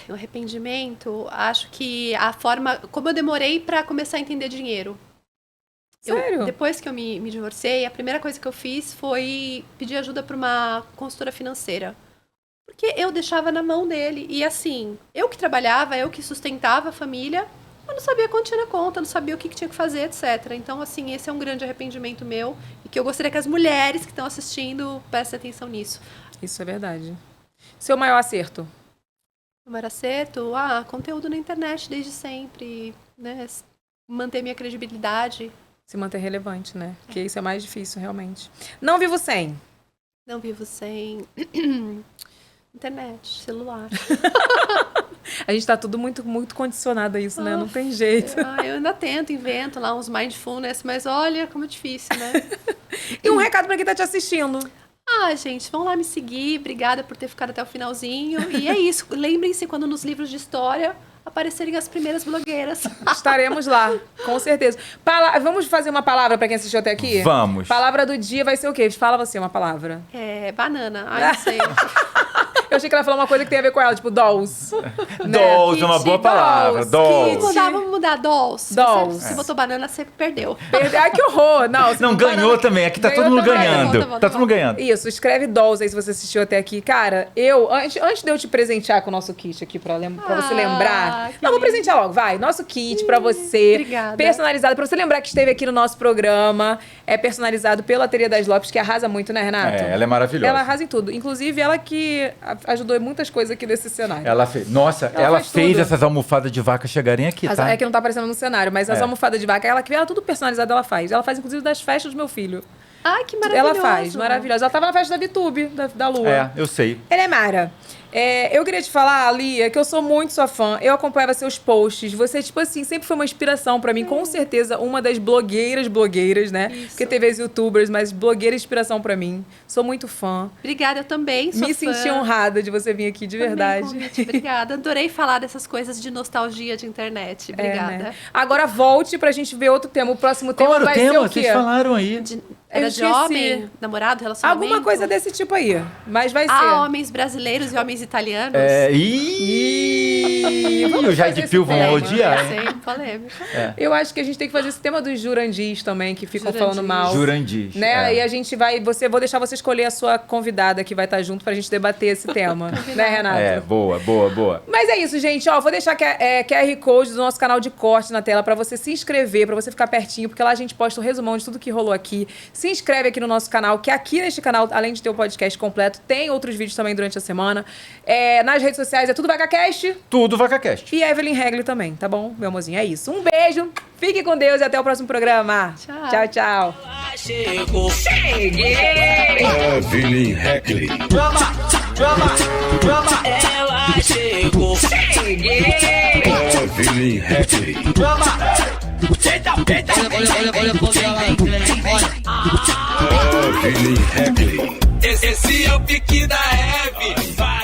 Um arrependimento, acho que a forma... Como eu demorei pra começar a entender dinheiro. Sério? Depois que eu me divorciei, a primeira coisa que eu fiz foi pedir ajuda pra uma consultora financeira. Porque eu deixava na mão dele. E assim, eu que trabalhava, eu que sustentava a família, eu não sabia quanto tinha na conta, não sabia o que tinha que fazer, etc. Então, assim, esse é um grande arrependimento meu. E que eu gostaria que as mulheres que estão assistindo prestem atenção nisso. Isso é verdade. Seu maior acerto? O maior acerto? Conteúdo na internet desde sempre, né? Manter minha credibilidade. Se manter relevante, né? Porque isso é mais difícil, realmente. Não vivo sem. Não vivo sem internet, celular. A gente tá tudo muito, muito condicionado a isso, né? Não tem jeito. Eu ainda tento, invento lá uns mindfulness, mas olha como é difícil, né? E um recado pra quem tá te assistindo. Gente, vão lá me seguir. Obrigada por ter ficado até o finalzinho. E é isso. Lembrem-se quando nos livros de história aparecerem as primeiras blogueiras. Estaremos lá, com certeza. Vamos fazer uma palavra pra quem assistiu até aqui? Vamos. Palavra do dia vai ser o quê? Fala você uma palavra. Banana. Não sei. Eu achei que ela falou uma coisa que tem a ver com ela, tipo dolls. Dolls, uma boa palavra. Dolls. Vamos mudar dolls. Dolls. Você botou banana, você perdeu. Ai, que horror. Não, ganhou também. Aqui tá todo mundo ganhando. Tá todo mundo ganhando. Isso, escreve dolls aí se você assistiu até aqui. Cara, antes de eu te presentear com o nosso kit aqui, pra você lembrar. Não, vou presentear logo, vai. Nosso kit pra você. Obrigada. Personalizado, pra você lembrar que esteve aqui no nosso programa. É personalizado pela Ateliê das Lopes, que arrasa muito, né, Renato? Ela é maravilhosa. Ela arrasa em tudo. Inclusive, ela que ajudou em muitas coisas aqui nesse cenário. Ela fez. Nossa, ela fez tudo. essas almofadas de vaca chegarem aqui, tá? É que não tá aparecendo no cenário, mas as almofadas de vaca, ela tudo personalizado, ela faz. Ela faz, inclusive, das festas do meu filho. Ai, que maravilhoso. Ela faz, maravilhosa. Ela tava na festa da VTube, da Lua. Eu sei. Ela é Mara. Eu queria te falar, Lia, que eu sou muito sua fã. Eu acompanhava seus posts. Você, tipo assim, sempre foi uma inspiração pra mim. Com certeza, uma das blogueiras, né? Isso. Porque teve as youtubers, mas blogueira inspiração pra mim. Sou muito fã. Obrigada, eu também sou Me fã. senti honrada de você vir aqui, de verdade. Convite, obrigada. Adorei falar dessas coisas de nostalgia de internet. Obrigada. Né? Agora volte pra gente ver outro tema. O próximo tema Qual era o vai tema? ser o quê? Vocês falaram aí. Era Eu de esqueci. homem, namorado, relacionamento? Alguma coisa desse tipo aí. Mas vai ser. Homens brasileiros e homens italianos? Vamos O Jade fazer Pio esse vão tema. odiar, hein? Sei, polêmica. Eu acho que a gente tem que fazer esse tema dos Jurandis também, que ficam Jurandis. falando mal. Jurandis. Né? E a gente vai... Vou deixar você escolher a sua convidada que vai estar junto pra gente debater esse tema. Né, Renato? Boa. Mas é isso, gente. Vou deixar QR Code do nosso canal de corte na tela pra você se inscrever, pra você ficar pertinho, porque lá a gente posta o resumão de tudo que rolou aqui. Se inscreve aqui no nosso canal, que aqui neste canal, além de ter o podcast completo, tem outros vídeos também durante a semana. Nas redes sociais é tudo VacaCast. Tudo VacaCast. E Evelyn Regli também, tá bom, meu amorzinho? É isso. Um beijo, fique com Deus e até o próximo programa. Tchau. Chegou. Cheguei. Evelyn Regli. Ela chegou. Cheguei. Evelyn Regli. Olha pro dela aí, olha. Evelyn Regli. Esse é o pique da Eve. Vai.